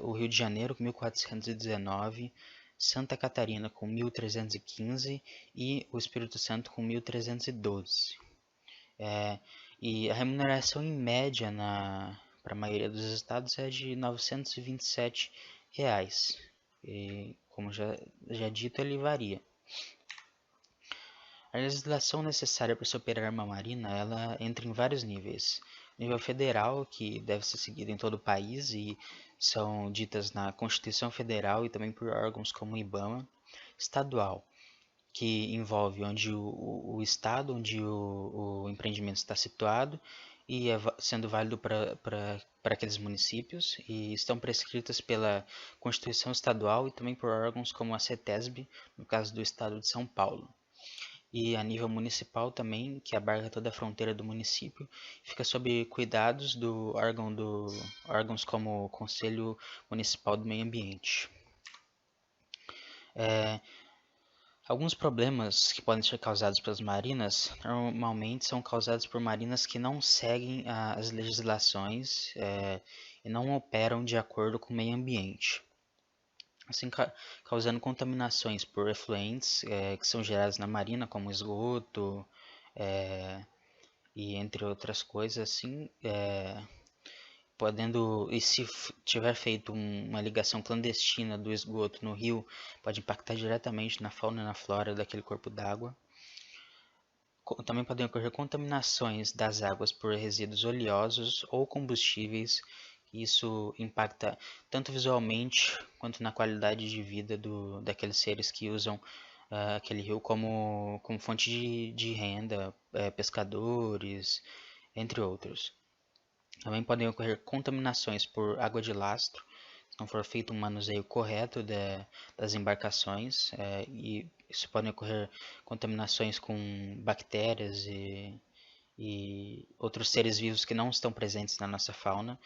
o Rio de Janeiro com 1.419, Santa Catarina com 1.315 e o Espírito Santo com 1.312. E a remuneração em média para a maioria dos estados é de R$ 927. E, como já dito, ele varia. A legislação necessária para se operar uma marina, ela entra em vários níveis. Nível federal, que deve ser seguido em todo o país e são ditas na Constituição Federal e também por órgãos como o IBAMA. Estadual, que envolve onde o estado onde o empreendimento está situado e sendo válido para aqueles municípios, e estão prescritas pela Constituição Estadual e também por órgãos como a CETESB, no caso do Estado de São Paulo. E a nível municipal também, que abarca toda a fronteira do município, fica sob cuidados do órgãos como o Conselho Municipal do Meio Ambiente. Alguns problemas que podem ser causados pelas marinas, normalmente são causados por marinas que não seguem as legislações e não operam de acordo com o meio ambiente, assim causando contaminações por efluentes que são gerados na marina, como esgoto e entre outras coisas, assim, e se tiver feito uma ligação clandestina do esgoto no rio, pode impactar diretamente na fauna e na flora daquele corpo d'água. Também podem ocorrer contaminações das águas por resíduos oleosos ou combustíveis. Isso impacta tanto visualmente quanto na qualidade de vida daqueles seres que usam aquele rio como fonte de renda, pescadores, entre outros. Também podem ocorrer contaminações por água de lastro, se não for feito um manuseio correto das embarcações, e isso podem ocorrer contaminações com bactérias e outros seres vivos que não estão presentes na nossa fauna.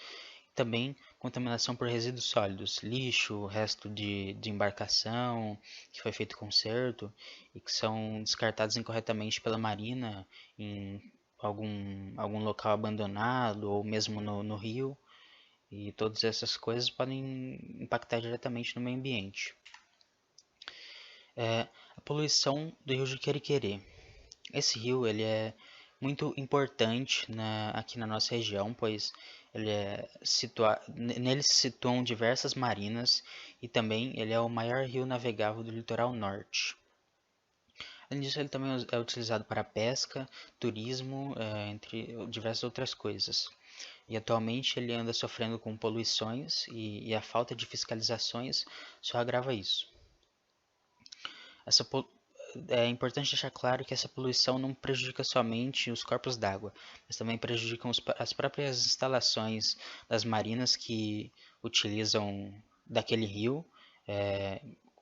Também contaminação por resíduos sólidos, lixo, resto de embarcação que foi feito conserto e que são descartados incorretamente pela marina em algum local abandonado ou mesmo no rio, e todas essas coisas podem impactar diretamente no meio ambiente. A poluição do rio Juqueriquerê. Esse rio ele é muito importante aqui na nossa região, pois nele se situam diversas marinas e também ele é o maior rio navegável do litoral norte. Além disso, ele também é utilizado para pesca, turismo, entre diversas outras coisas. E atualmente ele anda sofrendo com poluições e a falta de fiscalizações só agrava isso. É importante deixar claro que essa poluição não prejudica somente os corpos d'água, mas também prejudicam as próprias instalações das marinas que utilizam daquele rio.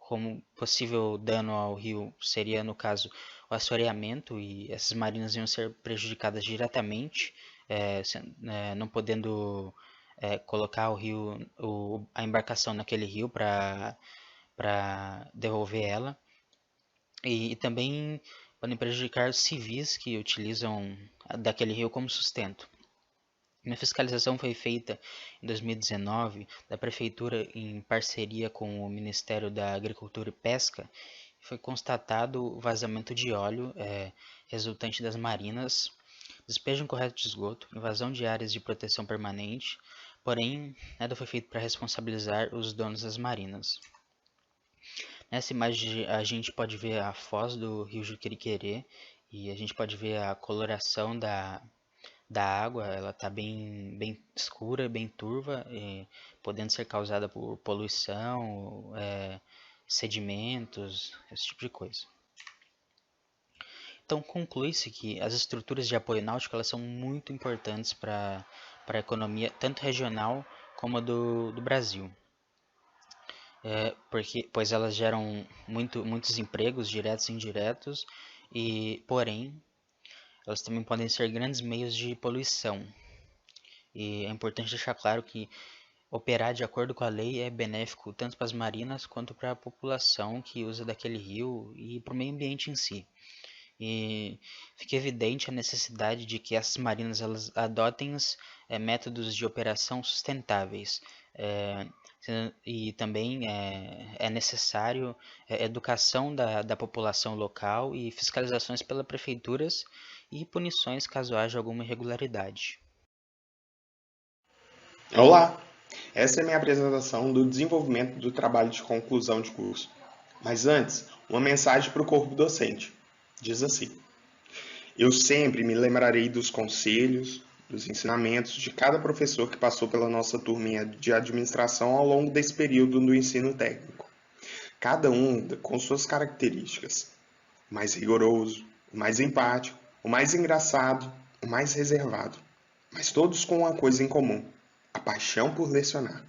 Como possível dano ao rio seria, no caso, o assoreamento, e essas marinas iam ser prejudicadas diretamente, não podendo colocar a embarcação naquele rio para devolver ela. E também podem prejudicar os civis que utilizam daquele rio como sustento. Uma fiscalização foi feita em 2019 da Prefeitura em parceria com o Ministério da Agricultura e Pesca. Foi constatado o vazamento de óleo resultante das marinas, despejo incorreto de esgoto, invasão de áreas de proteção permanente, porém nada foi feito para responsabilizar os donos das marinas. Nessa imagem a gente pode ver a foz do rio Juqueriquerê e a gente pode ver a coloração da água. Ela está bem escura, bem turva, podendo ser causada por poluição, sedimentos, esse tipo de coisa. Então conclui-se que as estruturas de apoio náutico elas são muito importantes para a economia tanto regional como do Brasil. Pois elas geram muitos empregos diretos e indiretos, porém elas também podem ser grandes meios de poluição. E é importante deixar claro que operar de acordo com a lei é benéfico tanto para as marinas quanto para a população que usa daquele rio e para o meio ambiente em si. E fica evidente a necessidade de que essas marinas elas adotem métodos de operação sustentáveis. E também é necessário educação da população local e fiscalizações pelas prefeituras e punições caso haja alguma irregularidade. Olá! Essa é a minha apresentação do desenvolvimento do trabalho de conclusão de curso. Mas antes, uma mensagem para o corpo docente. Diz assim: eu sempre me lembrarei dos conselhos, dos ensinamentos de cada professor que passou pela nossa turminha de administração ao longo desse período do ensino técnico. Cada um com suas características. O mais rigoroso, o mais empático, o mais engraçado, o mais reservado. mas todos com uma coisa em comum: a paixão por lecionar.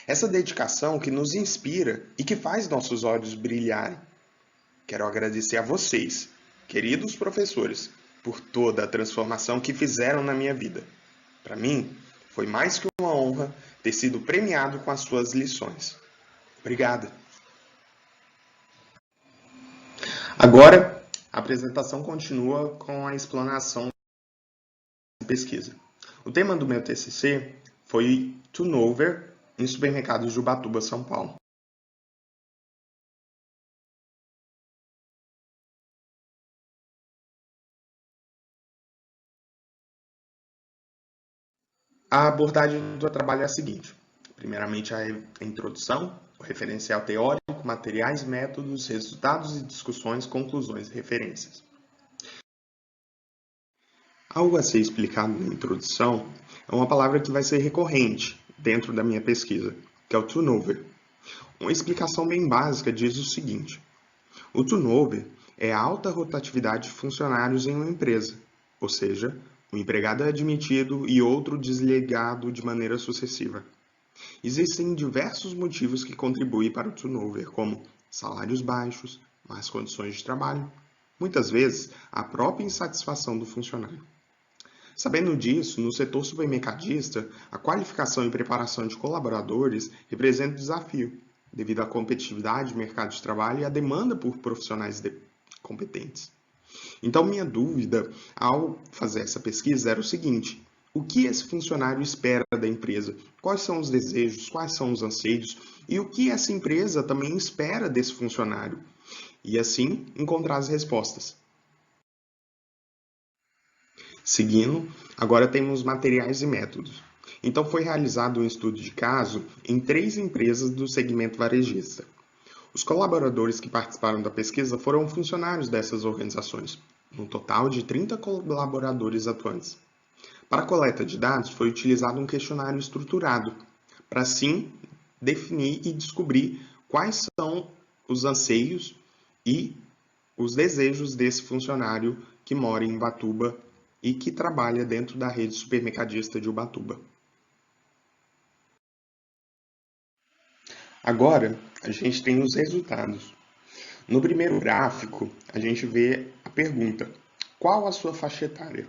Essa dedicação que nos inspira e que faz nossos olhos brilharem. Quero agradecer a vocês, queridos professores, por toda a transformação que fizeram na minha vida. Para mim, foi mais que uma honra ter sido premiado com as suas lições. Obrigado. Agora, a apresentação continua com a explanação da pesquisa. O tema do meu TCC foi turnover em supermercados de Ubatuba, São Paulo. A abordagem do trabalho é a seguinte: primeiramente, a introdução, o referencial teórico, materiais, métodos, resultados e discussões, conclusões e referências. Algo a ser explicado na introdução é uma palavra que vai ser recorrente dentro da minha pesquisa, que é o turnover. Uma explicação bem básica diz o seguinte: o turnover é a alta rotatividade de funcionários em uma empresa, ou seja, um empregado é admitido e outro desligado de maneira sucessiva. Existem diversos motivos que contribuem para o turnover, como salários baixos, más condições de trabalho, muitas vezes a própria insatisfação do funcionário. Sabendo disso, no setor supermercadista, a qualificação e preparação de colaboradores representa um desafio, devido à competitividade do mercado de trabalho e à demanda por profissionais competentes. Então, minha dúvida ao fazer essa pesquisa era o seguinte: o que esse funcionário espera da empresa? Quais são os desejos? Quais são os anseios? E o que essa empresa também espera desse funcionário? E assim, encontrar as respostas. Seguindo, agora temos materiais e métodos. Então, foi realizado um estudo de caso em 3 empresas do segmento varejista. Os colaboradores que participaram da pesquisa foram funcionários dessas organizações, no total de 30 colaboradores atuantes. Para a coleta de dados, foi utilizado um questionário estruturado, para assim definir e descobrir quais são os anseios e os desejos desse funcionário que mora em Ubatuba e que trabalha dentro da rede supermercadista de Ubatuba. Agora, a gente tem os resultados. No primeiro gráfico, a gente vê a pergunta: qual a sua faixa etária?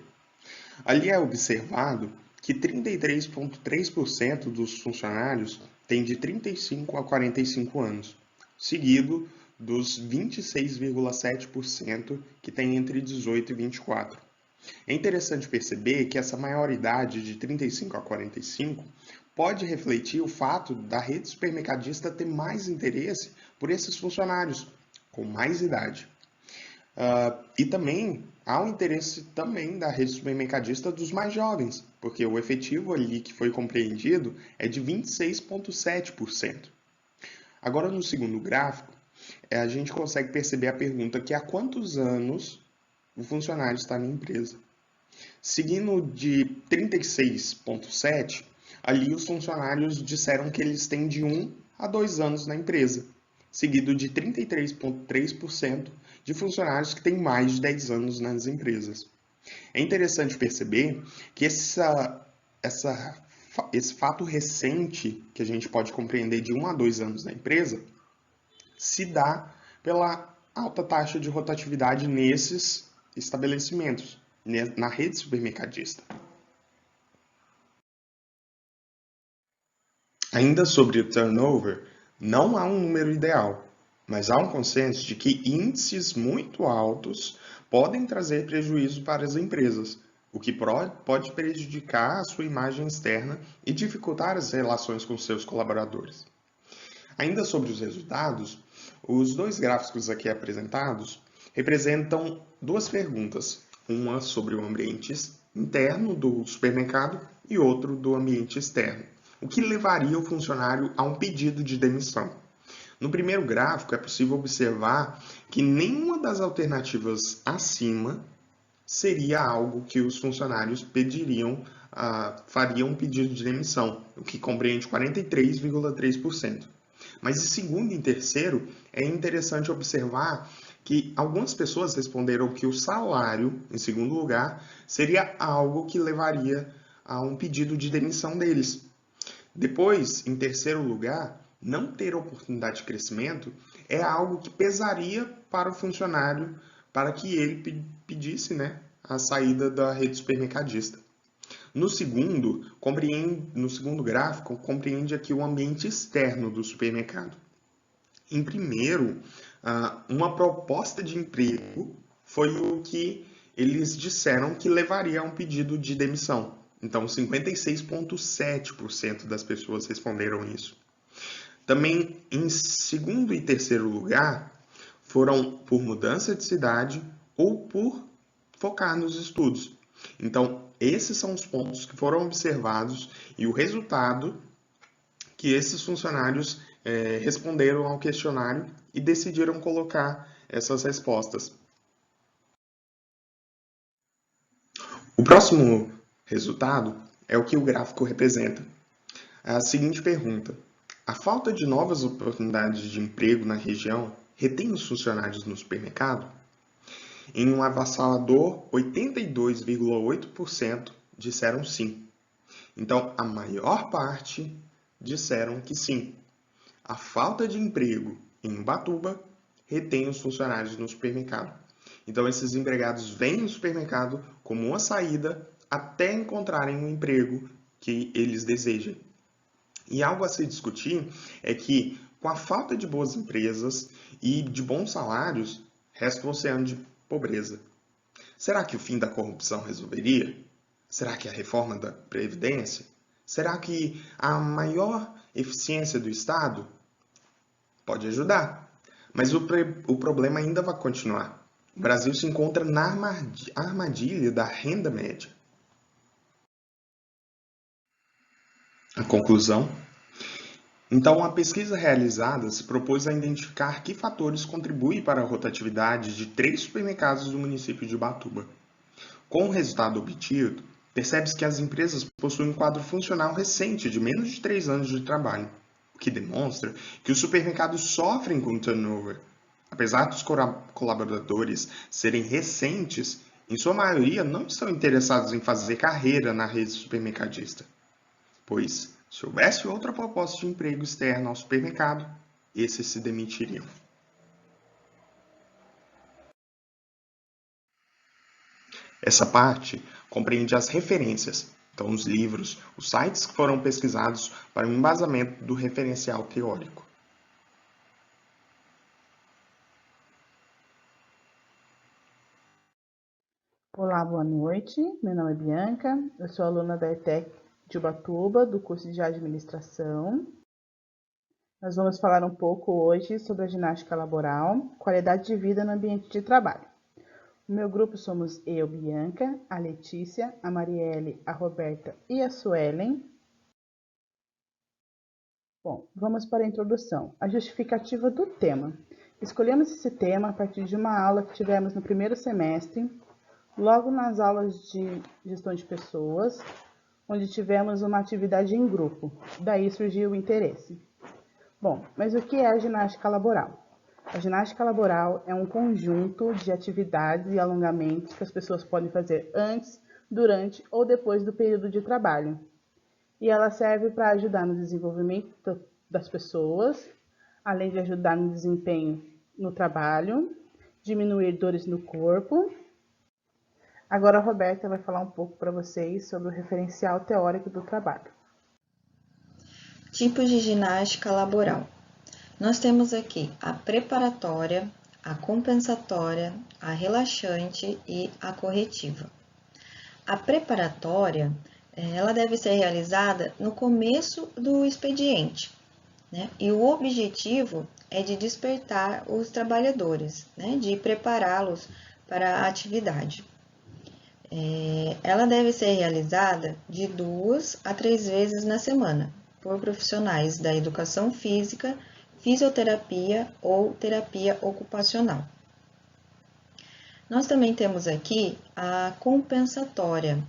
Ali é observado que 33,3% dos funcionários têm de 35 a 45 anos, seguido dos 26,7% que têm entre 18 e 24. É interessante perceber que essa maioridade de 35 a 45 pode refletir o fato da rede supermercadista ter mais interesse por esses funcionários com mais idade. E também há um interesse também da rede supermercadista dos mais jovens, porque o efetivo ali que foi compreendido é de 26,7%. Agora, no segundo gráfico, a gente consegue perceber a pergunta que há quantos anos o funcionário está na empresa. Seguindo de 36,7%, ali os funcionários disseram que eles têm de 1 a 2 anos na empresa, seguido de 33,3% de funcionários que têm mais de 10 anos nas empresas. É interessante perceber que esse fato recente, que a gente pode compreender de 1 a 2 anos na empresa, se dá pela alta taxa de rotatividade nesses estabelecimentos, na rede supermercadista. Ainda sobre o turnover, não há um número ideal, mas há um consenso de que índices muito altos podem trazer prejuízo para as empresas, o que pode prejudicar a sua imagem externa e dificultar as relações com seus colaboradores. Ainda sobre os resultados, os 2 gráficos aqui apresentados representam 2 perguntas, uma sobre o ambiente interno do supermercado e outro do ambiente externo, o que levaria o funcionário a um pedido de demissão. No primeiro gráfico, é possível observar que nenhuma das alternativas acima seria algo que os funcionários fariam um pedido de demissão, o que compreende 43,3%. Mas em segundo e em terceiro, é interessante observar que algumas pessoas responderam que o salário, em segundo lugar, seria algo que levaria a um pedido de demissão deles. Depois, em terceiro lugar, não ter oportunidade de crescimento é algo que pesaria para o funcionário para que ele pedisse, né, a saída da rede supermercadista. No segundo gráfico, compreende aqui o ambiente externo do supermercado. Em primeiro, uma proposta de emprego foi o que eles disseram que levaria a um pedido de demissão. Então, 56,7% das pessoas responderam isso. Também, em segundo e terceiro lugar, foram por mudança de cidade ou por focar nos estudos. Então, esses são os pontos que foram observados e o resultado que esses funcionários responderam ao questionário e decidiram colocar essas respostas. O próximo resultado é o que o gráfico representa. A seguinte pergunta: a falta de novas oportunidades de emprego na região retém os funcionários no supermercado? Em um avassalador, 82,8% disseram sim. Então, a maior parte disseram que sim. A falta de emprego em Ubatuba retém os funcionários no supermercado. Então, esses empregados vêm no supermercado como uma saída até encontrarem um emprego que eles desejam. E algo a se discutir é que, com a falta de boas empresas e de bons salários, resta o oceano de pobreza. Será que o fim da corrupção resolveria? Será que a reforma da Previdência? Será que a maior eficiência do Estado pode ajudar? Mas o problema ainda vai continuar. O Brasil se encontra na armadilha da renda média. A conclusão? Então, a pesquisa realizada se propôs a identificar que fatores contribuem para a rotatividade de 3 supermercados do município de Ubatuba. Com o resultado obtido, percebe-se que as empresas possuem um quadro funcional recente de menos de 3 anos de trabalho, o que demonstra que os supermercados sofrem com turnover. Apesar dos colaboradores serem recentes, em sua maioria não estão interessados em fazer carreira na rede supermercadista, pois, se houvesse outra proposta de emprego externa ao supermercado, esses se demitiriam. Essa parte compreende as referências, então os livros, os sites que foram pesquisados para o embasamento do referencial teórico. Olá, boa noite. Meu nome é Bianca, eu sou aluna da ETEC de Ubatuba, do curso de Administração. Nós vamos falar um pouco hoje sobre a ginástica laboral, qualidade de vida no ambiente de trabalho. No meu grupo somos eu, Bianca, a Letícia, a Marielle, a Roberta e a Suelen. Bom, vamos para a introdução. A justificativa do tema. Escolhemos esse tema a partir de uma aula que tivemos no primeiro semestre, logo nas aulas de gestão de pessoas, onde tivemos uma atividade em grupo. Daí surgiu o interesse. Bom, mas o que é a ginástica laboral? A ginástica laboral é um conjunto de atividades e alongamentos que as pessoas podem fazer antes, durante ou depois do período de trabalho. E ela serve para ajudar no desenvolvimento das pessoas, além de ajudar no desempenho no trabalho, diminuir dores no corpo. Agora a Roberta vai falar um pouco para vocês sobre o referencial teórico do trabalho. Tipos de ginástica laboral. Nós temos aqui a preparatória, a compensatória, a relaxante e a corretiva. A preparatória, ela deve ser realizada no começo do expediente, né? E o objetivo é de despertar os trabalhadores, né? De prepará-los para a atividade. Ela deve ser realizada de 2 a 3 vezes na semana, por profissionais da educação física, fisioterapia ou terapia ocupacional. Nós também temos aqui a compensatória.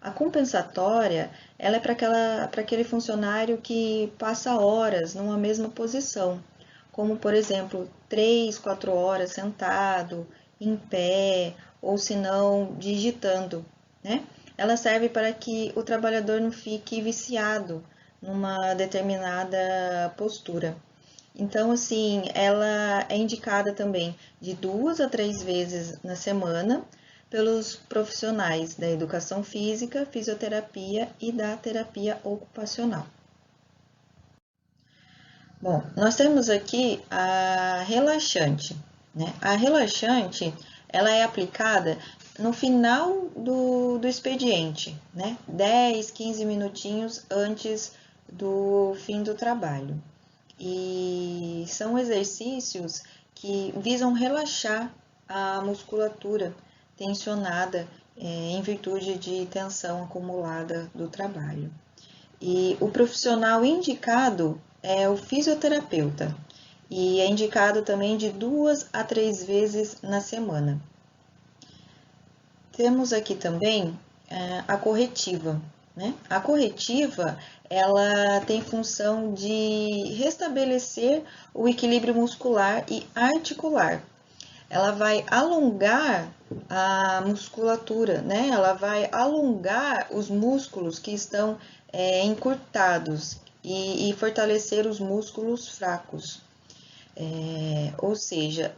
A compensatória, ela é para aquele funcionário que passa horas numa mesma posição, como, por exemplo, 3, 4 horas sentado, em pé, ou se não, digitando, né? ela serve para que o trabalhador não fique viciado numa determinada postura. Então, assim, ela é indicada também de 2 a 3 vezes na semana pelos profissionais da educação física, fisioterapia e da terapia ocupacional. Bom, nós temos aqui a relaxante, né? A relaxante, ela é aplicada no final do expediente, né? 10, 15 minutinhos antes do fim do trabalho. E são exercícios que visam relaxar a musculatura tensionada em virtude de tensão acumulada do trabalho. E o profissional indicado é o fisioterapeuta e é indicado também de 2 a 3 vezes na semana. Temos aqui também a corretiva, né? A corretiva, ela tem função de restabelecer o equilíbrio muscular e articular. Ela vai alongar a musculatura, né? Ela vai alongar os músculos que estão encurtados e fortalecer os músculos fracos. Ou seja,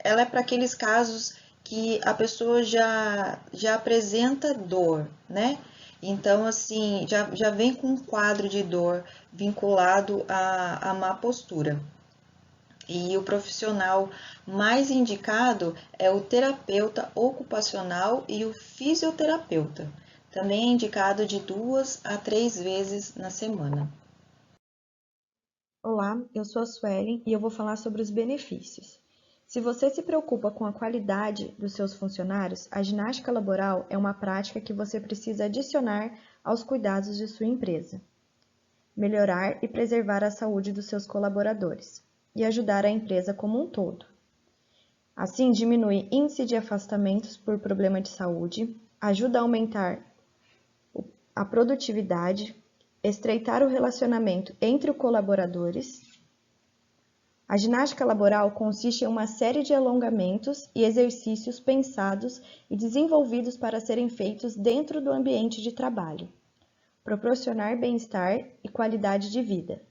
ela é para aqueles casos que a pessoa já apresenta dor, né? Então, assim, já vem com um quadro de dor vinculado à má postura. E o profissional mais indicado é o terapeuta ocupacional e o fisioterapeuta. Também é indicado de 2 a 3 vezes na semana. Olá, eu sou a Suelen e eu vou falar sobre os benefícios. Se você se preocupa com a qualidade dos seus funcionários, a ginástica laboral é uma prática que você precisa adicionar aos cuidados de sua empresa. Melhorar e preservar a saúde dos seus colaboradores e ajudar a empresa como um todo. Assim, diminui índice de afastamentos por problema de saúde, ajuda a aumentar a produtividade, estreitar o relacionamento entre os colaboradores. A ginástica laboral consiste em uma série de alongamentos e exercícios pensados e desenvolvidos para serem feitos dentro do ambiente de trabalho, proporcionar bem-estar e qualidade de vida,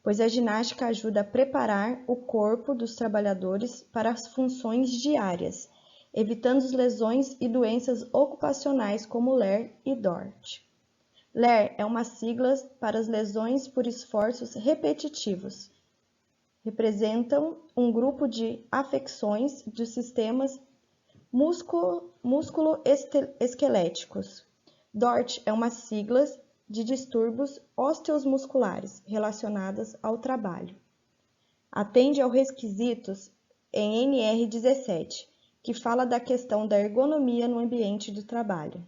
pois a ginástica ajuda a preparar o corpo dos trabalhadores para as funções diárias, evitando lesões e doenças ocupacionais como LER e DORT. LER é uma sigla para as lesões por esforços repetitivos. Representam um grupo de afecções dos sistemas músculo-esqueléticos. DORT é uma sigla de distúrbios osteomusculares relacionados ao trabalho. Atende aos requisitos em NR17, que fala da questão da ergonomia no ambiente do trabalho,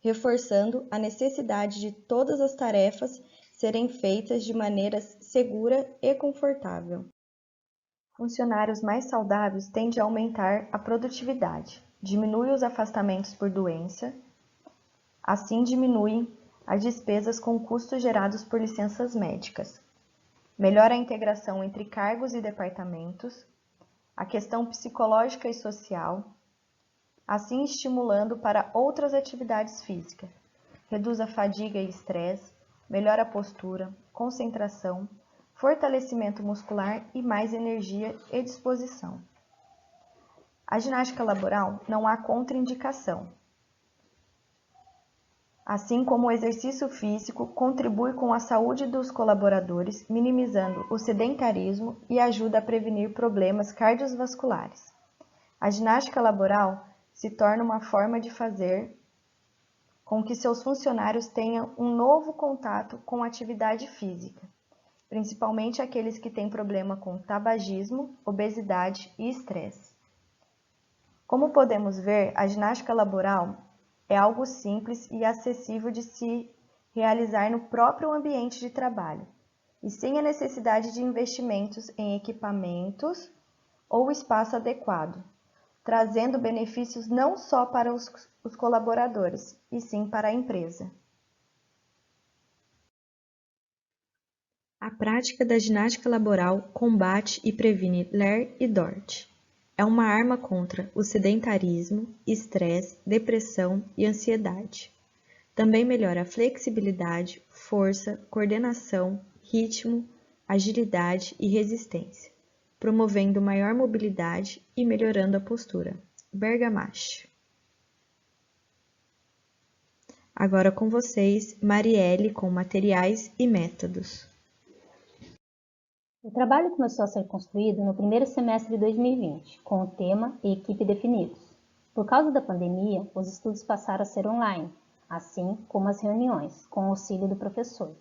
reforçando a necessidade de todas as tarefas serem feitas de maneira segura e confortável. Funcionários mais saudáveis tendem a aumentar a produtividade, diminui os afastamentos por doença, assim diminuem as despesas com custos gerados por licenças médicas, melhora a integração entre cargos e departamentos, a questão psicológica e social, assim estimulando para outras atividades físicas, reduz a fadiga e estresse, melhora a postura, concentração, fortalecimento muscular e mais energia e disposição. A ginástica laboral não há contraindicação. Assim como o exercício físico contribui com a saúde dos colaboradores, minimizando o sedentarismo e ajuda a prevenir problemas cardiovasculares. A ginástica laboral se torna uma forma de fazer com que seus funcionários tenham um novo contato com a atividade física, principalmente aqueles que têm problema com tabagismo, obesidade e estresse. Como podemos ver, a ginástica laboral é algo simples e acessível de se realizar no próprio ambiente de trabalho, e sem a necessidade de investimentos em equipamentos ou espaço adequado, trazendo benefícios não só para os colaboradores, e sim para a empresa. A prática da ginástica laboral combate e previne LER e DORT. É uma arma contra o sedentarismo, estresse, depressão e ansiedade. Também melhora a flexibilidade, força, coordenação, ritmo, agilidade e resistência, promovendo maior mobilidade e melhorando a postura. Bergamasque. Agora com vocês, Marielle, com materiais e métodos. O trabalho começou a ser construído no primeiro semestre de 2020, com o tema e equipe definidos. Por causa da pandemia, os estudos passaram a ser online, assim como as reuniões, com o auxílio do professor.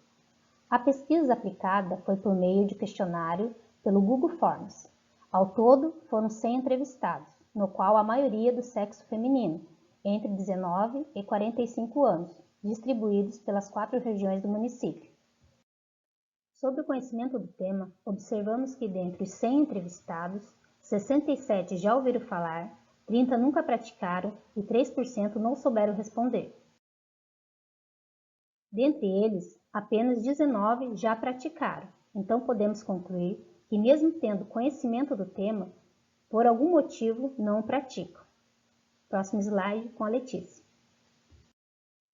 A pesquisa aplicada foi por meio de questionário pelo Google Forms. Ao todo, foram 100 entrevistados, no qual a maioria do sexo feminino, entre 19 e 45 anos, distribuídos pelas 4 regiões do município. Sob o conhecimento do tema, observamos que dentre os 100 entrevistados, 67 já ouviram falar, 30 nunca praticaram e 3% não souberam responder. Dentre eles, apenas 19 já praticaram, então podemos concluir que, mesmo tendo conhecimento do tema, por algum motivo não o praticam. Próximo slide com a Letícia.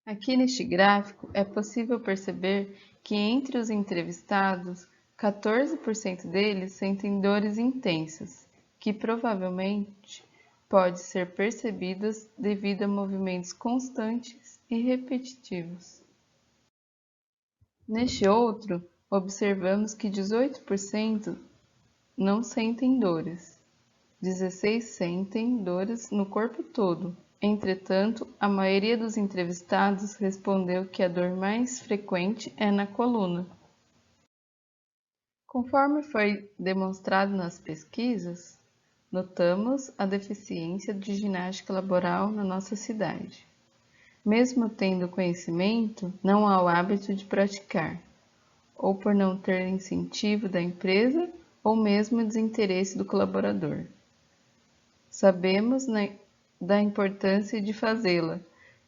Aqui neste gráfico é possível perceber que entre os entrevistados, 14% deles sentem dores intensas, que provavelmente podem ser percebidas devido a movimentos constantes e repetitivos. Neste outro, observamos que 18% não sentem dores, 16% sentem dores no corpo todo. Entretanto, a maioria dos entrevistados respondeu que a dor mais frequente é na coluna. Conforme foi demonstrado nas pesquisas, notamos a deficiência de ginástica laboral na nossa cidade. Mesmo tendo conhecimento, não há o hábito de praticar, ou por não ter incentivo da empresa, ou mesmo desinteresse do colaborador. Sabemos da importância de fazê-la,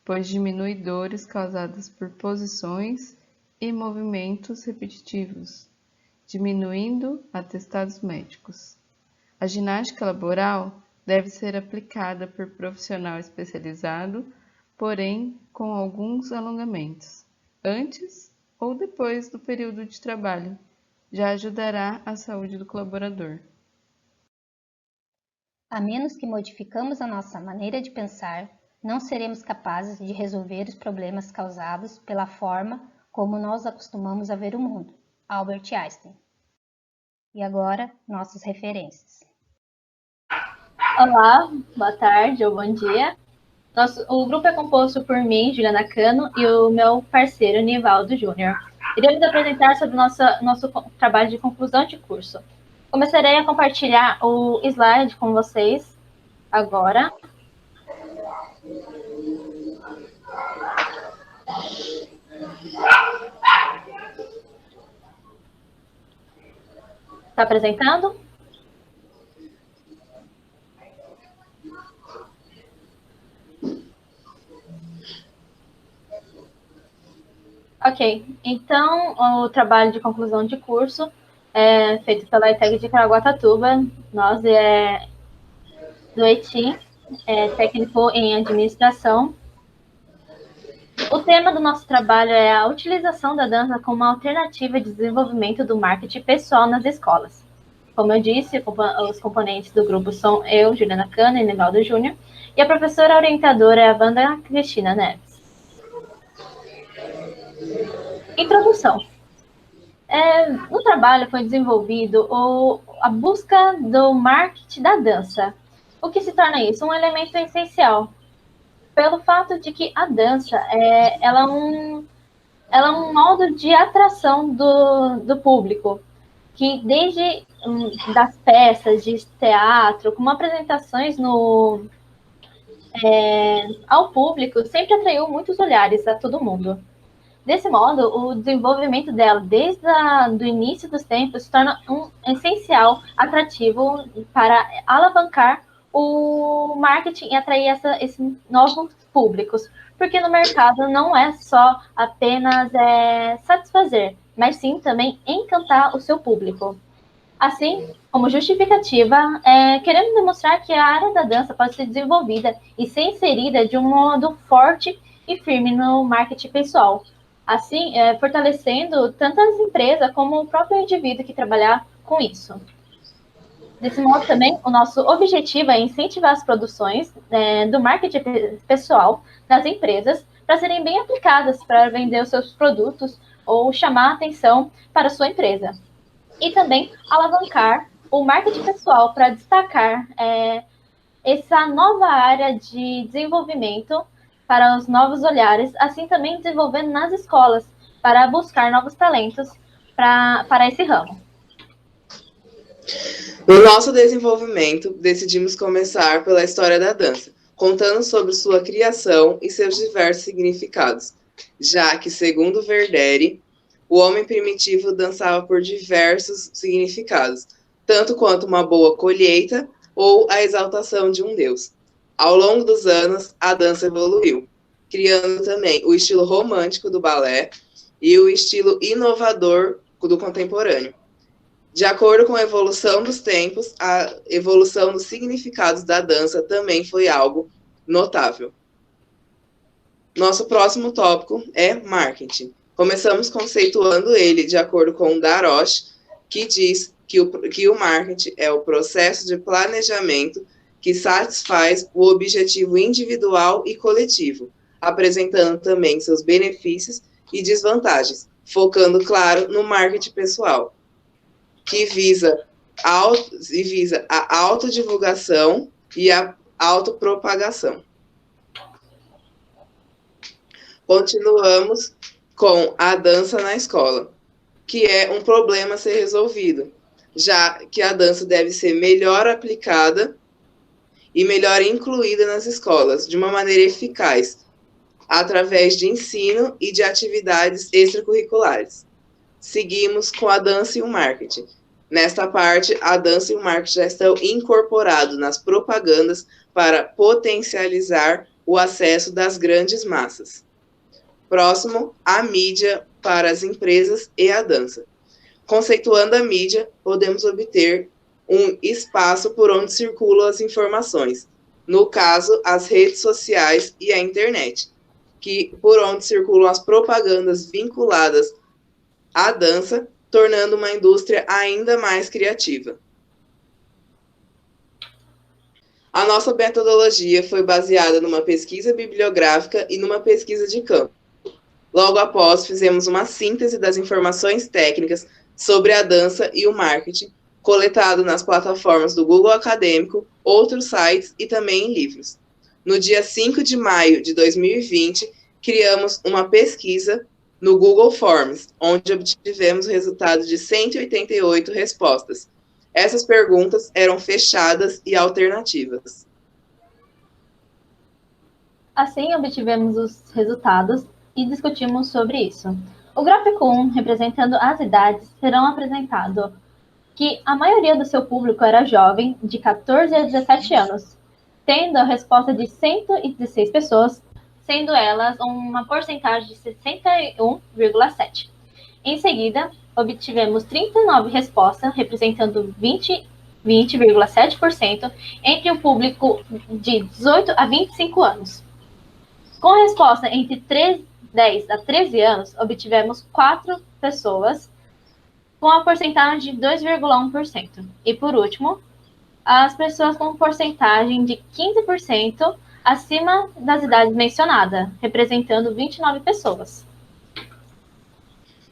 pois diminui dores causadas por posições e movimentos repetitivos, diminuindo atestados médicos. A ginástica laboral deve ser aplicada por profissional especializado, porém com alguns alongamentos, antes ou depois do período de trabalho, já ajudará a saúde do colaborador. A menos que modificamos a nossa maneira de pensar, não seremos capazes de resolver os problemas causados pela forma como nós acostumamos a ver o mundo. Albert Einstein. E agora, nossas referências. Olá, boa tarde ou bom dia. O grupo é composto por mim, Juliana Cano, e o meu parceiro, Nivaldo Júnior. Iremos apresentar sobre o nosso trabalho de conclusão de curso. Começarei a compartilhar o slide com vocês agora. Está apresentando? Ok, então o trabalho de conclusão de curso é feito pela ETEC de Caraguatatuba. Nós do ETI, técnico em administração. O tema do nosso trabalho é a utilização da dança como uma alternativa de desenvolvimento do marketing pessoal nas escolas. Como eu disse, os componentes do grupo são eu, Juliana Cana e Nivaldo Júnior, e a professora orientadora é a Wanda Cristina Neves. Introdução. No trabalho foi desenvolvido a busca do marketing da dança, o que se torna isso um elemento essencial, pelo fato de que a dança ela é um modo de atração do público, que desde das peças de teatro, como apresentações ao público, sempre atraiu muitos olhares a todo mundo. Desse modo, o desenvolvimento dela, desde o início dos tempos, se torna um essencial atrativo para alavancar o marketing e atrair esses novos públicos. Porque no mercado não é só apenas satisfazer, mas sim também encantar o seu público. Assim, como justificativa, queremos demonstrar que a área da dança pode ser desenvolvida e ser inserida de um modo forte e firme no marketing pessoal, assim, fortalecendo tanto as empresas como o próprio indivíduo que trabalhar com isso. Desse modo, também, o nosso objetivo é incentivar as produções do marketing pessoal das empresas para serem bem aplicadas para vender os seus produtos ou chamar a atenção para a sua empresa. E também alavancar o marketing pessoal para destacar essa nova área de desenvolvimento para os novos olhares, assim também desenvolvendo nas escolas para buscar novos talentos para esse ramo. No nosso desenvolvimento, decidimos começar pela história da dança, contando sobre sua criação e seus diversos significados, já que, segundo Verderi, o homem primitivo dançava por diversos significados, tanto quanto uma boa colheita ou a exaltação de um deus. Ao longo dos anos, a dança evoluiu, criando também o estilo romântico do balé e o estilo inovador do contemporâneo. De acordo com a evolução dos tempos, a evolução dos significados da dança também foi algo notável. Nosso próximo tópico é marketing. Começamos conceituando ele de acordo com Darosh, que diz que o marketing é o processo de planejamento que satisfaz o objetivo individual e coletivo, apresentando também seus benefícios e desvantagens, focando, claro, no marketing pessoal, que visa a autodivulgação e a autopropagação. Continuamos com a dança na escola, que é um problema a ser resolvido, já que a dança deve ser melhor aplicada e melhor incluída nas escolas, de uma maneira eficaz, através de ensino e de atividades extracurriculares. Seguimos com a dança e o marketing. Nesta parte, a dança e o marketing já estão incorporados nas propagandas para potencializar o acesso das grandes massas. Próximo, a mídia para as empresas e a dança. Conceituando a mídia, podemos obter um espaço por onde circulam as informações, no caso, as redes sociais e a internet, por onde circulam as propagandas vinculadas à dança, tornando uma indústria ainda mais criativa. A nossa metodologia foi baseada numa pesquisa bibliográfica e numa pesquisa de campo. Logo após, fizemos uma síntese das informações técnicas sobre a dança e o marketing, coletado nas plataformas do Google Acadêmico, outros sites e também em livros. No dia 5 de maio de 2020, criamos uma pesquisa no Google Forms, onde obtivemos o resultado de 188 respostas. Essas perguntas eram fechadas e alternativas. Assim, obtivemos os resultados e discutimos sobre isso. O gráfico 1, representando as idades, serão apresentado que a maioria do seu público era jovem, de 14 a 17 anos, tendo a resposta de 116 pessoas, sendo elas uma porcentagem de 61,7%. Em seguida, obtivemos 39 respostas, representando 20,7% entre o público de 18 a 25 anos. Com a resposta entre 10 a 13 anos, obtivemos 4 pessoas, com a porcentagem de 2,1%. E, por último, as pessoas com porcentagem de 15% acima das idades mencionadas, representando 29 pessoas.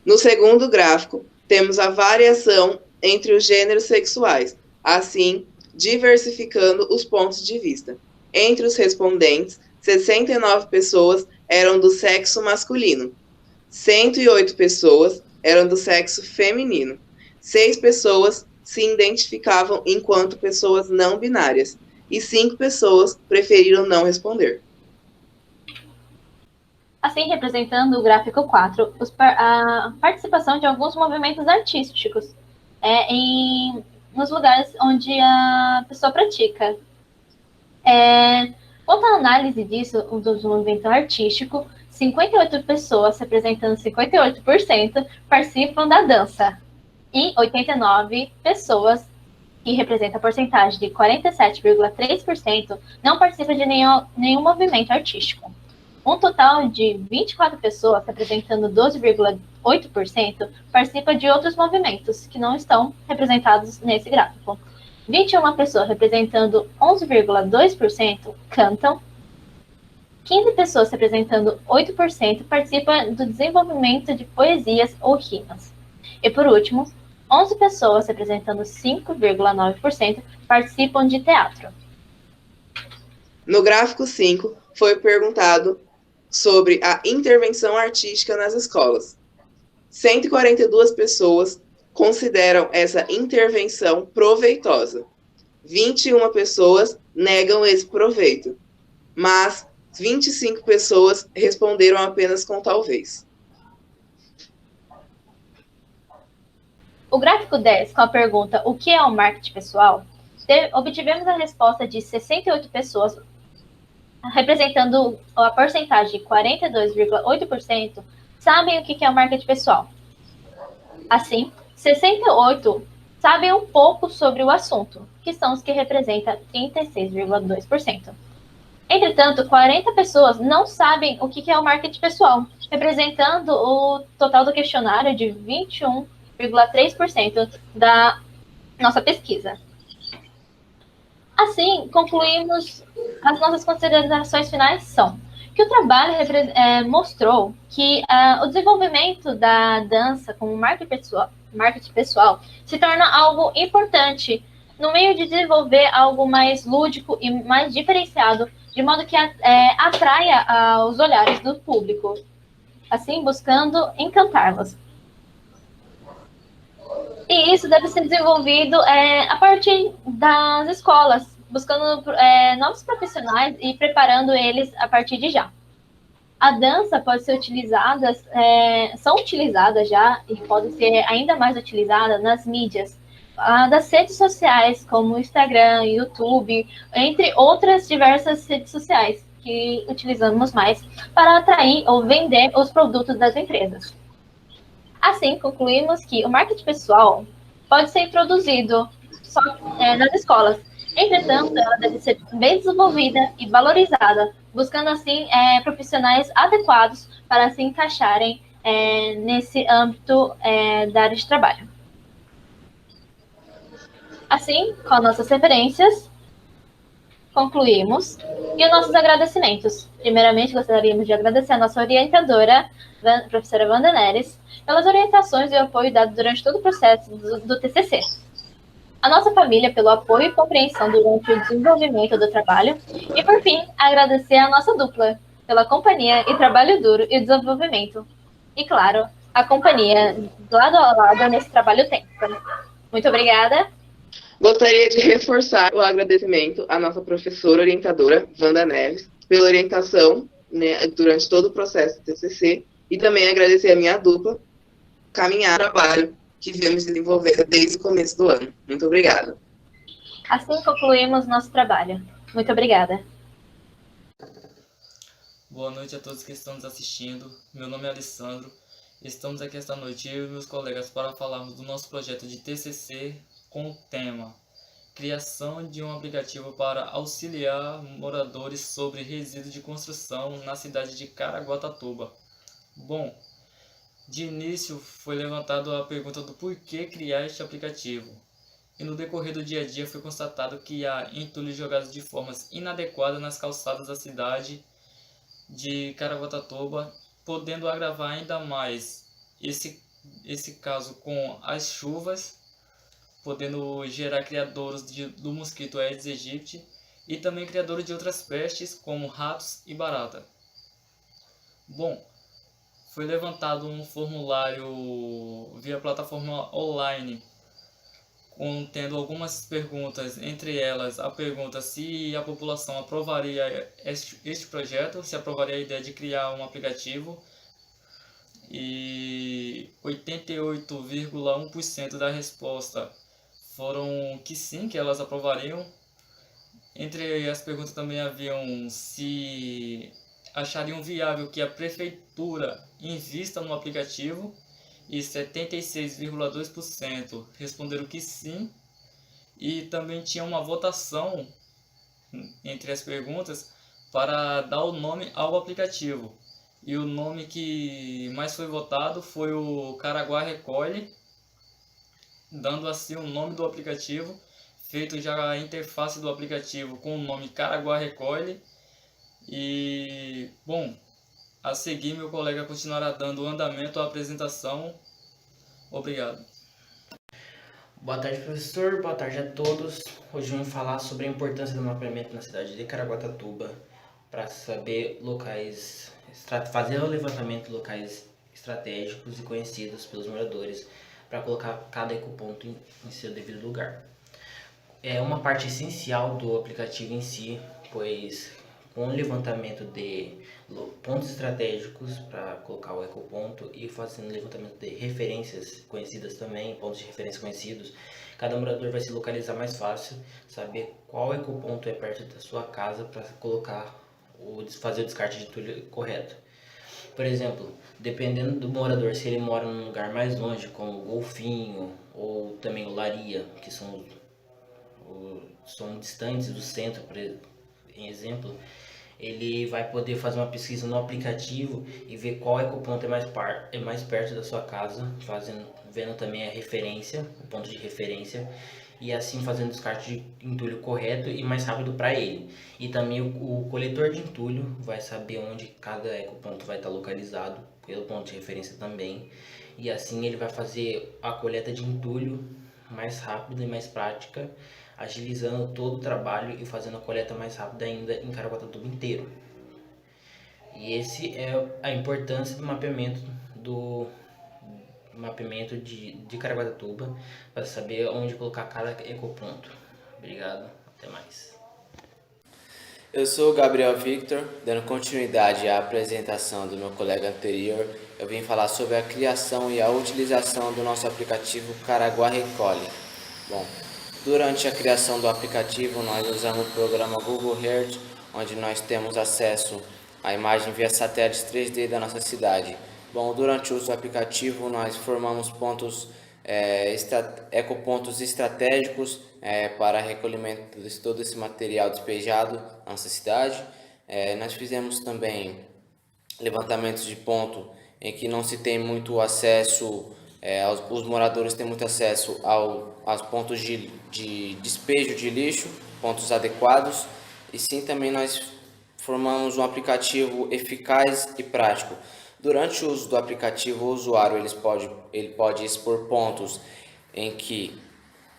No segundo gráfico, temos a variação entre os gêneros sexuais, assim, diversificando os pontos de vista. Entre os respondentes, 69 pessoas eram do sexo masculino, 108 pessoas eram do sexo feminino, 6 pessoas se identificavam enquanto pessoas não binárias, e 5 pessoas preferiram não responder. Assim, representando o gráfico 4, a participação de alguns movimentos artísticos nos lugares onde a pessoa pratica. Quanto à análise disso, dos movimentos artísticos, 58 pessoas, representando 58%, participam da dança, e 89 pessoas, que representa a porcentagem de 47,3%, não participam de nenhum movimento artístico. Um total de 24 pessoas, representando 12,8%, participa de outros movimentos que não estão representados nesse gráfico. 21 pessoas, representando 11,2%, cantam. 15 pessoas, representando 8%, participam do desenvolvimento de poesias ou rimas. E por último, 11 pessoas, representando 5,9%, participam de teatro. No gráfico 5, foi perguntado sobre a intervenção artística nas escolas. 142 pessoas consideram essa intervenção proveitosa. 21 pessoas negam esse proveito, mas 25 pessoas responderam apenas com talvez. O gráfico 10, com a pergunta "O que é o marketing pessoal?", obtivemos a resposta de 68 pessoas, representando a porcentagem de 42,8%, sabem o que é o marketing pessoal. Assim, 68 sabem um pouco sobre o assunto, que são os que representam 36,2%. Entretanto, 40 pessoas não sabem o que é o marketing pessoal, representando o total do questionário de 21,3% da nossa pesquisa. Assim, concluímos, as nossas considerações finais são que o trabalho mostrou que o desenvolvimento da dança como marketing pessoal se torna algo importante no meio de desenvolver algo mais lúdico e mais diferenciado, de modo que atraia os olhares do público, assim buscando encantá-los. E isso deve ser desenvolvido a partir das escolas, buscando novos profissionais e preparando eles a partir de já. A dança pode ser utilizada, são utilizadas já e podem ser ainda mais utilizadas nas mídias, das redes sociais, como o Instagram, YouTube, entre outras diversas redes sociais que utilizamos mais para atrair ou vender os produtos das empresas. Assim, concluímos que o marketing pessoal pode ser introduzido só nas escolas. Entretanto, ela deve ser bem desenvolvida e valorizada, buscando, assim, profissionais adequados para se encaixarem nesse âmbito da área de trabalho. Assim, com nossas referências, concluímos. E os nossos agradecimentos. Primeiramente, gostaríamos de agradecer a nossa orientadora, a professora Wanda Neres, pelas orientações e apoio dado durante todo o processo do TCC. A nossa família pelo apoio e compreensão durante o desenvolvimento do trabalho. E, por fim, agradecer a nossa dupla pela companhia e trabalho duro e desenvolvimento. E, claro, a companhia lado a lado nesse trabalho técnico. Muito obrigada. Gostaria de reforçar o agradecimento à nossa professora orientadora, Wanda Neves, pela orientação, né, durante todo o processo do TCC, e também agradecer a minha dupla, caminhar no trabalho que viemos desenvolvendo desde o começo do ano. Muito obrigada. Assim concluímos nosso trabalho. Muito obrigada. Boa noite a todos que estão nos assistindo. Meu nome é Alessandro. Estamos aqui esta noite, eu e meus colegas, para falarmos do nosso projeto de TCC com o tema Criação de um aplicativo para auxiliar moradores sobre resíduos de construção na cidade de Caraguatatuba. Bom, de início foi levantada a pergunta do porquê criar este aplicativo. E no decorrer do dia a dia foi constatado que há entulhos jogados de formas inadequadas nas calçadas da cidade de Caraguatatuba, podendo agravar ainda mais esse caso com as chuvas, podendo gerar criadouros do mosquito Aedes aegypti e também criadores de outras pestes como ratos e barata. Bom, foi levantado um formulário via plataforma online, contendo algumas perguntas, entre elas a pergunta se a população aprovaria este projeto, se aprovaria a ideia de criar um aplicativo, e 88,1% da resposta foram que sim, que elas aprovariam. Entre as perguntas também haviam se achariam viável que a prefeitura invista no aplicativo, e 76,2% responderam que sim. E também tinha uma votação entre as perguntas para dar o nome ao aplicativo. E o nome que mais foi votado foi o Caraguá Recolhe, dando assim o nome do aplicativo, feito já a interface do aplicativo com o nome Caraguá Recolhe. E, bom, a seguir meu colega continuará dando andamento à apresentação. Obrigado. Boa tarde, professor. Boa tarde a todos. Hoje vamos falar sobre a importância do mapeamento na cidade de Caraguatatuba para saber fazer o levantamento de locais estratégicos e conhecidos pelos moradores para colocar cada ecoponto em seu devido lugar. É uma parte essencial do aplicativo em si, pois com o levantamento de pontos estratégicos para colocar o ecoponto e fazendo levantamento de referências conhecidas também, pontos de referência conhecidos, cada morador vai se localizar mais fácil, saber qual ecoponto é perto da sua casa para fazer o descarte de entulho correto. Por exemplo, dependendo do morador, se ele mora num lugar mais longe, como o Golfinho ou também o Laria, que são distantes do centro, em exemplo, ele vai poder fazer uma pesquisa no aplicativo e ver qual ecoponto é mais perto da sua casa, vendo também a referência, o ponto de referência, e assim fazendo o descarte de entulho correto e mais rápido para ele. E também o coletor de entulho vai saber onde cada ecoponto vai estar localizado, pelo ponto de referência também, e assim ele vai fazer a coleta de entulho mais rápida e mais prática, agilizando todo o trabalho e fazendo a coleta mais rápida ainda em Caraguatatuba inteiro. E esse é a importância do mapeamento de Caraguatatuba, para saber onde colocar cada ecoponto. Obrigado, até mais. Eu sou o Gabriel Victor, dando continuidade à apresentação do meu colega anterior. Eu vim falar sobre a criação e a utilização do nosso aplicativo Caraguá Recolhe. Bom, durante a criação do aplicativo, nós usamos o programa Google Earth, onde nós temos acesso à imagem via satélites 3D da nossa cidade. Bom, durante o uso do aplicativo, nós formamos ecopontos estratégicos para recolhimento de todo esse material despejado na nossa cidade. Nós fizemos também levantamentos de ponto em que não se tem muito acesso, os moradores têm muito acesso aos pontos de despejo de lixo, pontos adequados, e sim também nós formamos um aplicativo eficaz e prático. Durante o uso do aplicativo, o usuário ele pode expor pontos em que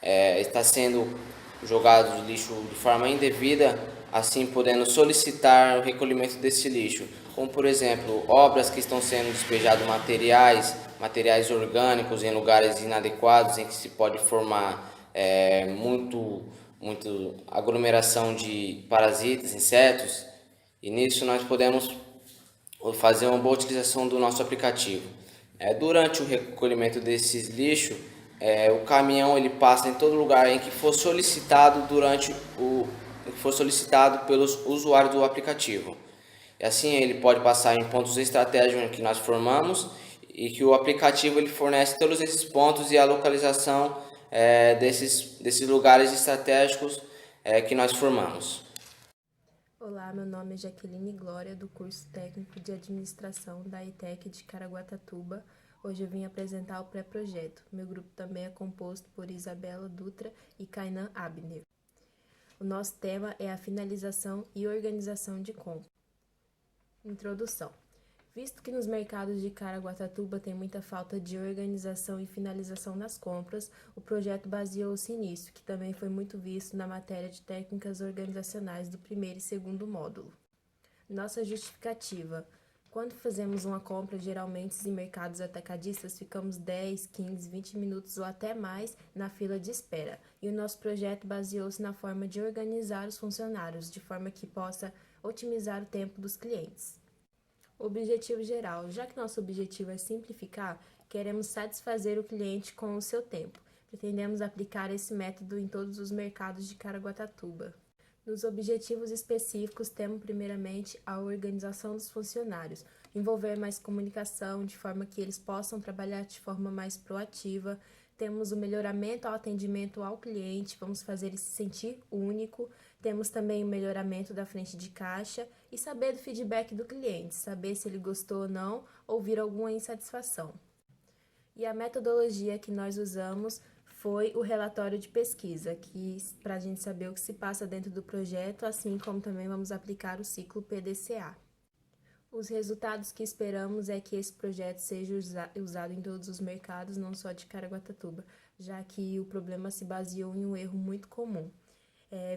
está sendo jogado lixo de forma indevida, assim podendo solicitar o recolhimento desse lixo, como por exemplo, obras que estão sendo despejados materiais orgânicos em lugares inadequados, em que se pode formar muito aglomeração de parasitas, insetos, e nisso nós podemos fazer uma boa utilização do nosso aplicativo. Durante o recolhimento desses lixos, o caminhão ele passa em todo lugar em que for solicitado pelos usuários do aplicativo. E assim ele pode passar em pontos estratégicos que nós formamos e que o aplicativo ele fornece todos esses pontos e a localização desses lugares estratégicos que nós formamos. Olá, meu nome é Jaqueline Glória, do curso técnico de administração da ETEC de Caraguatatuba. Hoje eu vim apresentar o pré-projeto. Meu grupo também é composto por Isabela Dutra e Kainan Abner. O nosso tema é a finalização e organização de compras. Introdução. Visto que nos mercados de Caraguatatuba tem muita falta de organização e finalização nas compras, o projeto baseou-se nisso, que também foi muito visto na matéria de técnicas organizacionais do primeiro e segundo módulo. Nossa justificativa. Quando fazemos uma compra, geralmente em mercados atacadistas, ficamos 10, 15, 20 minutos ou até mais na fila de espera. E o nosso projeto baseou-se na forma de organizar os funcionários, de forma que possa otimizar o tempo dos clientes. Objetivo geral. Já que nosso objetivo é simplificar, queremos satisfazer o cliente com o seu tempo. Pretendemos aplicar esse método em todos os mercados de Caraguatatuba. Nos objetivos específicos, temos primeiramente a organização dos funcionários, envolver mais comunicação de forma que eles possam trabalhar de forma mais proativa, Temos o melhoramento ao atendimento ao cliente, vamos fazer ele se sentir único. Temos também o melhoramento da frente de caixa e saber do feedback do cliente, saber se ele gostou ou não, ouvir alguma insatisfação. E a metodologia que nós usamos foi o relatório de pesquisa, que para a gente saber o que se passa dentro do projeto, assim como também vamos aplicar o ciclo PDCA. Os resultados que esperamos é que esse projeto seja usado em todos os mercados, não só de Caraguatatuba, já que o problema se baseou em um erro muito comum.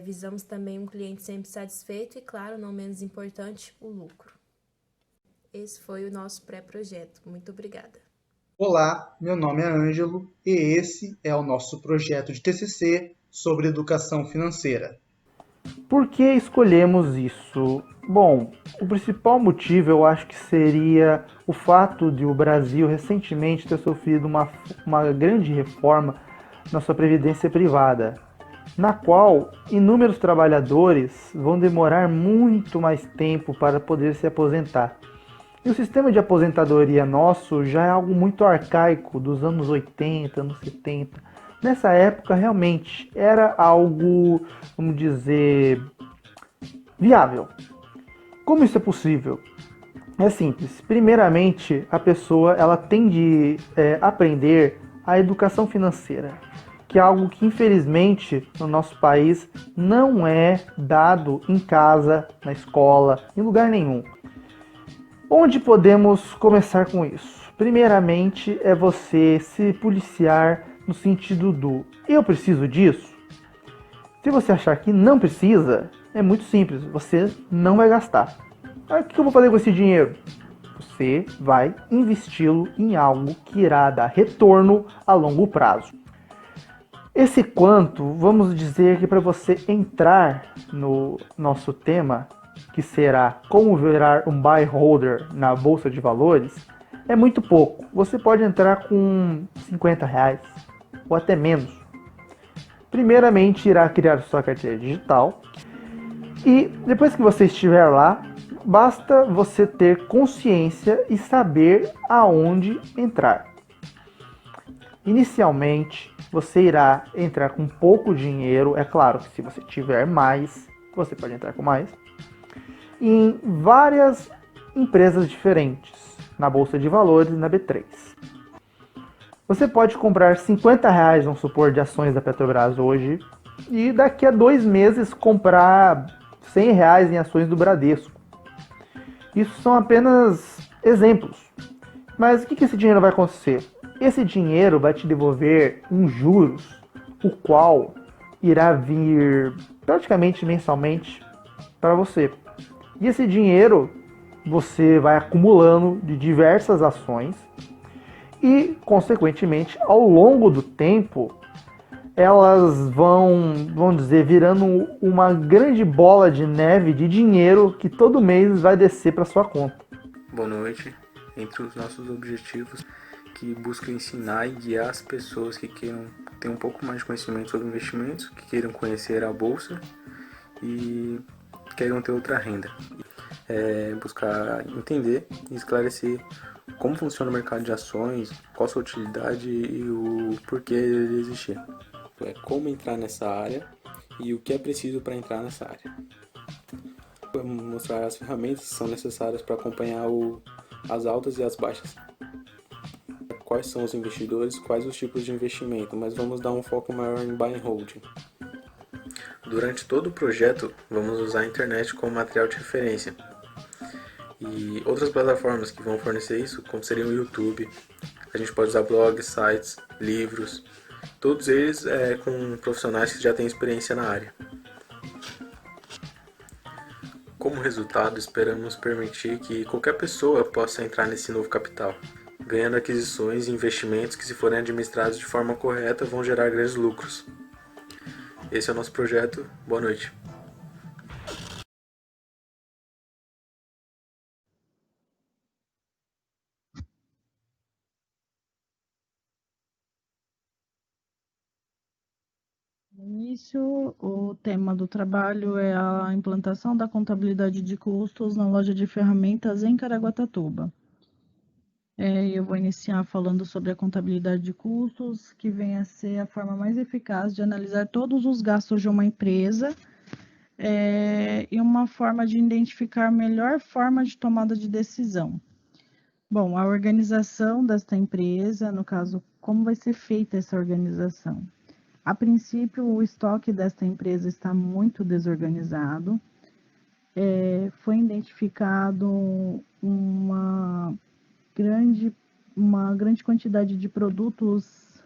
Visamos também um cliente sempre satisfeito e, claro, não menos importante, o lucro. Esse foi o nosso pré-projeto. Muito obrigada. Olá, meu nome é Ângelo e esse é o nosso projeto de TCC sobre educação financeira. Por que escolhemos isso? Bom, o principal motivo eu acho que seria o fato de o Brasil recentemente ter sofrido uma grande reforma na sua previdência privada, na qual inúmeros trabalhadores vão demorar muito mais tempo para poder se aposentar. E o sistema de aposentadoria nosso já é algo muito arcaico, dos anos 80, anos 70. Nessa época, realmente, era algo, vamos dizer, viável. Como isso é possível? É simples. Primeiramente, a pessoa ela tem de aprender a educação financeira, que é algo que, infelizmente, no nosso país não é dado em casa, na escola, em lugar nenhum. Onde podemos começar com isso? Primeiramente, é você se policiar no sentido do eu preciso disso? Se você achar que não precisa, é muito simples, você não vai gastar. Aí, o que eu vou fazer com esse dinheiro? Você vai investi-lo em algo que irá dar retorno a longo prazo. Esse quanto, vamos dizer que para você entrar no nosso tema, que será como virar um buy holder na Bolsa de Valores, é muito pouco. Você pode entrar com R$50 ou até menos. Primeiramente, irá criar sua carteira digital e depois que você estiver lá, basta você ter consciência e saber aonde entrar. Inicialmente, você irá entrar com pouco dinheiro, é claro que se você tiver mais, você pode entrar com mais, em várias empresas diferentes, na Bolsa de Valores e na B3. Você pode comprar R$50, vamos supor, de ações da Petrobras hoje, e daqui a 2 meses comprar R$100 em ações do Bradesco. Isso são apenas exemplos. Mas o que esse dinheiro vai acontecer? Esse dinheiro vai te devolver juros, o qual irá vir praticamente mensalmente para você. E esse dinheiro você vai acumulando de diversas ações e, consequentemente, ao longo do tempo, elas vão dizer, virando uma grande bola de neve de dinheiro que todo mês vai descer para sua conta. Boa noite. Entre os nossos objetivos, que busca ensinar e guiar as pessoas que queiram ter um pouco mais de conhecimento sobre investimentos, que queiram conhecer a bolsa e queiram ter outra renda. Buscar entender e esclarecer como funciona o mercado de ações, qual a sua utilidade e o porquê ele existir. Como entrar nessa área e o que é preciso para entrar nessa área. Vamos mostrar as ferramentas que são necessárias para acompanhar as altas e as baixas. Quais são os investidores, quais os tipos de investimento, mas vamos dar um foco maior em buy and holding. Durante todo o projeto, vamos usar a internet como material de referência. E outras plataformas que vão fornecer isso, como seriam o YouTube, a gente pode usar blogs, sites, livros, todos eles com profissionais que já têm experiência na área. Como resultado, esperamos permitir que qualquer pessoa possa entrar nesse novo capital, ganhando aquisições e investimentos que, se forem administrados de forma correta, vão gerar grandes lucros. Esse é o nosso projeto. Boa noite. No início, o tema do trabalho é a implantação da contabilidade de custos na loja de ferramentas em Caraguatatuba. Eu vou iniciar falando sobre a contabilidade de custos, que vem a ser a forma mais eficaz de analisar todos os gastos de uma empresa, e uma forma de identificar a melhor forma de tomada de decisão. Bom, a organização desta empresa, no caso, como vai ser feita essa organização? A princípio, o estoque desta empresa está muito desorganizado. Foi identificado uma grande quantidade de produtos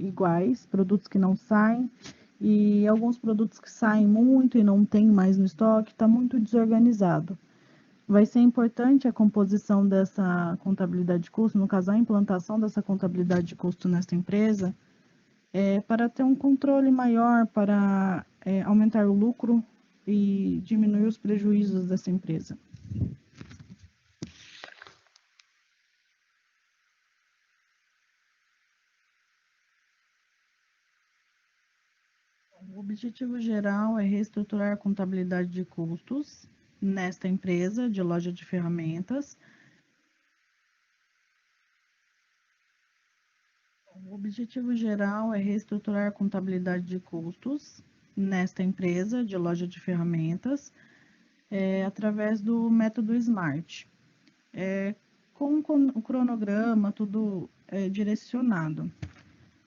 iguais, produtos que não saem, e alguns produtos que saem muito e não tem mais no estoque, está muito desorganizado. Vai ser importante a composição dessa contabilidade de custo, no caso, a implantação dessa contabilidade de custo nesta empresa, para ter um controle maior, para aumentar o lucro e diminuir os prejuízos dessa empresa. O objetivo geral é reestruturar a contabilidade de custos nesta empresa de loja de ferramentas. O objetivo geral é reestruturar a contabilidade de custos nesta empresa de loja de ferramentas através do método SMART, com o cronograma, tudo direcionado.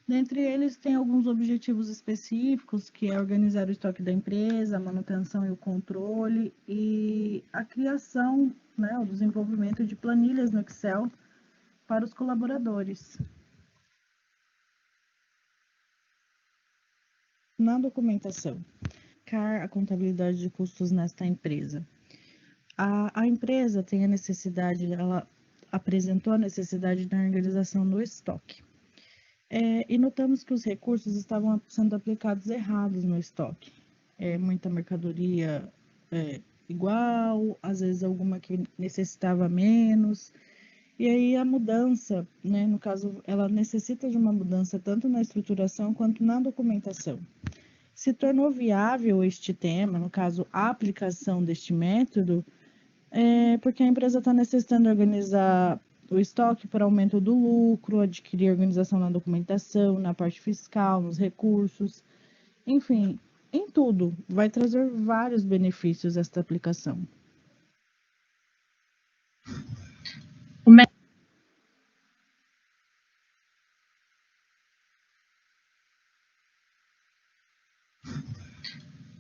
Dentre eles, tem alguns objetivos específicos, que é organizar o estoque da empresa, a manutenção e o controle, e a criação, o desenvolvimento de planilhas no Excel para os colaboradores. Na documentação, a contabilidade de custos nesta empresa. A empresa tem a necessidade, ela apresentou a necessidade da organização do estoque. E notamos que os recursos estavam sendo aplicados errados no estoque. Muita mercadoria igual, às vezes alguma que necessitava menos. E aí a mudança, no caso, ela necessita de uma mudança tanto na estruturação quanto na documentação. Se tornou viável este tema, no caso, a aplicação deste método, porque a empresa está necessitando organizar o estoque para aumento do lucro, adquirir organização na documentação, na parte fiscal, nos recursos, enfim, em tudo. Vai trazer vários benefícios esta aplicação.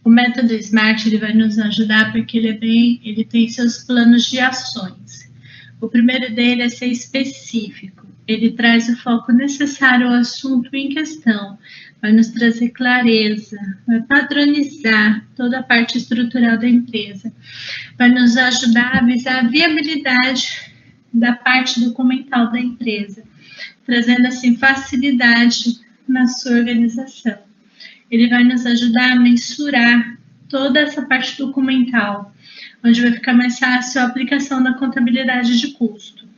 O método SMART ele vai nos ajudar porque ele tem seus planos de ações. O primeiro dele é ser específico. Ele traz o foco necessário ao assunto em questão, vai nos trazer clareza, vai padronizar toda a parte estrutural da empresa, vai nos ajudar a visar a viabilidade da parte documental da empresa, trazendo assim facilidade na sua organização. Ele vai nos ajudar a mensurar toda essa parte documental, onde vai ficar mais fácil a aplicação da contabilidade de custo.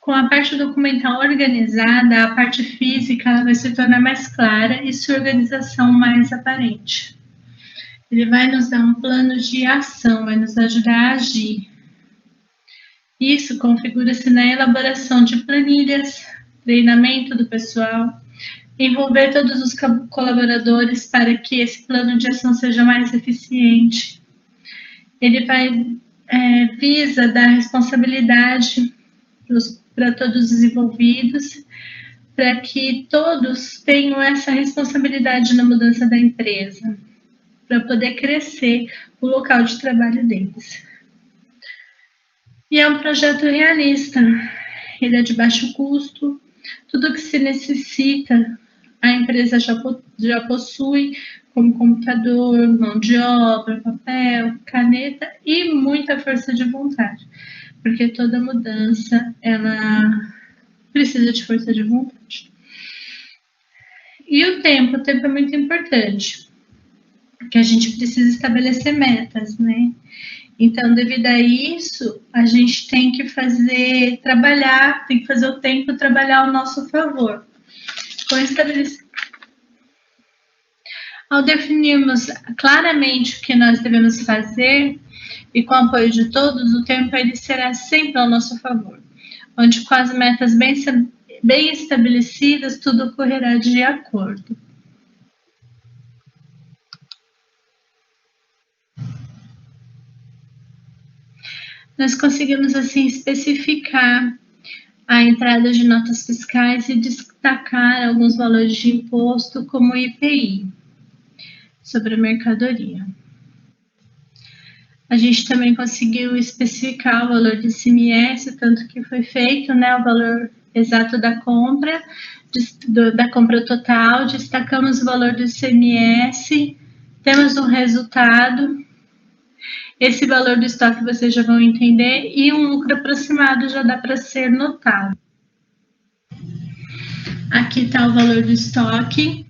Com a parte documental organizada, a parte física vai se tornar mais clara e sua organização mais aparente. Ele vai nos dar um plano de ação, vai nos ajudar a agir. Isso configura-se na elaboração de planilhas, treinamento do pessoal, envolver todos os colaboradores para que esse plano de ação seja mais eficiente. Ele visa dar responsabilidade para todos os envolvidos, para que todos tenham essa responsabilidade na mudança da empresa, para poder crescer o local de trabalho deles. E é um projeto realista, ele é de baixo custo, tudo que se necessita a empresa já possui, como computador, mão de obra, papel, caneta e muita força de vontade, porque toda mudança ela precisa de força de vontade. E o tempo é muito importante, porque a gente precisa estabelecer metas, né? Então, devido a isso, a gente tem que fazer o tempo trabalhar ao nosso favor. Ao definirmos claramente o que nós devemos fazer e com o apoio de todos, o tempo ele será sempre ao nosso favor, onde com as metas bem estabelecidas, tudo ocorrerá de acordo. Nós conseguimos, assim, especificar a entrada de notas fiscais e destacar alguns valores de imposto, como o IPI, sobre a mercadoria. A gente também conseguiu especificar o valor de ICMS, tanto que foi feito, né, o valor exato da compra total, destacamos o valor do ICMS, temos um resultado, esse valor do estoque vocês já vão entender, e um lucro aproximado já dá para ser notado. Aqui está o valor do estoque.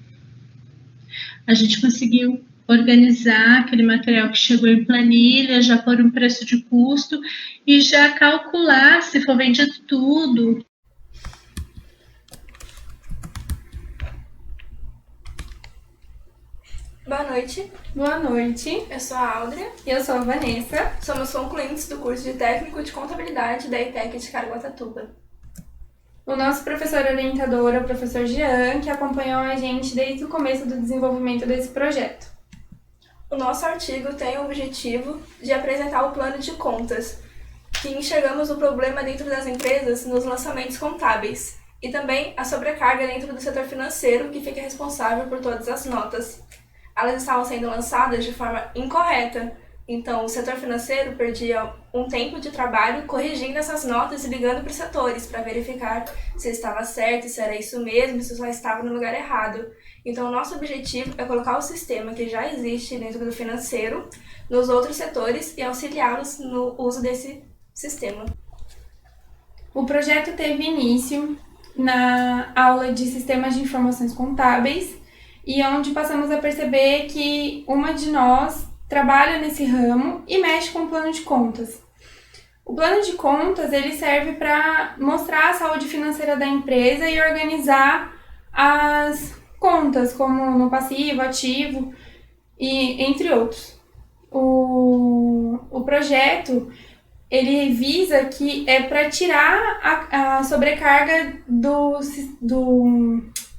A gente conseguiu organizar aquele material que chegou em planilha, já pôr um preço de custo e já calcular, se for vendido tudo. Boa noite. Boa noite. Eu sou a Áudria. E eu sou a Vanessa. Somos concluintes do curso de Técnico de Contabilidade da ETEC de Caraguatatuba. O nosso professor orientador é o professor Jean, que acompanhou a gente desde o começo do desenvolvimento desse projeto. O nosso artigo tem o objetivo de apresentar o plano de contas, que enxergamos o problema dentro das empresas nos lançamentos contábeis, e também a sobrecarga dentro do setor financeiro, que fica responsável por todas as notas. Elas estavam sendo lançadas de forma incorreta, então o setor financeiro perdia um tempo de trabalho corrigindo essas notas e ligando para os setores para verificar se estava certo, se era isso mesmo, se só estava no lugar errado. Então o nosso objetivo é colocar o sistema que já existe dentro do financeiro nos outros setores e auxiliá-los no uso desse sistema. O projeto teve início na aula de Sistemas de Informações Contábeis, e onde passamos a perceber que uma de nós trabalha nesse ramo e mexe com o plano de contas. O plano de contas ele serve para mostrar a saúde financeira da empresa e organizar as contas, como no passivo, ativo e entre outros. O projeto ele visa que é para tirar a sobrecarga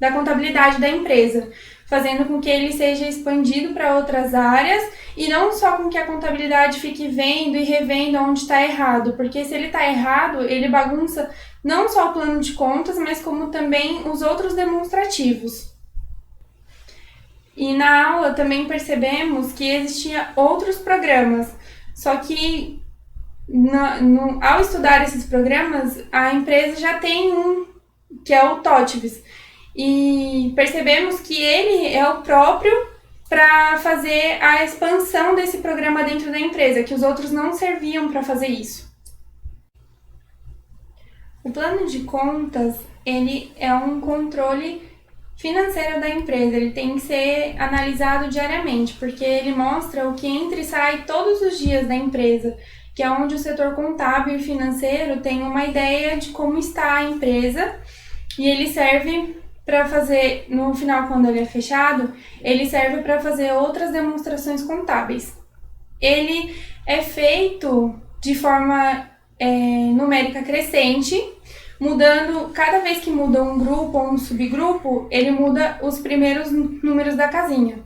da contabilidade da empresa, fazendo com que ele seja expandido para outras áreas e não só com que a contabilidade fique vendo e revendo onde está errado, porque se ele está errado, ele bagunça não só o plano de contas, mas como também os outros demonstrativos. E na aula também percebemos que existiam outros programas, só que ao estudar esses programas, a empresa já tem um, que é o TOTVS, e percebemos que ele é o próprio para fazer a expansão desse programa dentro da empresa, que os outros não serviam para fazer isso. O plano de contas, ele é um controle financeiro da empresa, ele tem que ser analisado diariamente, porque ele mostra o que entra e sai todos os dias da empresa, que é onde o setor contábil e financeiro tem uma ideia de como está a empresa, e ele serve para fazer, no final, quando ele é fechado, ele serve para fazer outras demonstrações contábeis. Ele é feito de forma numérica crescente, mudando, cada vez que muda um grupo ou um subgrupo, ele muda os primeiros números da casinha.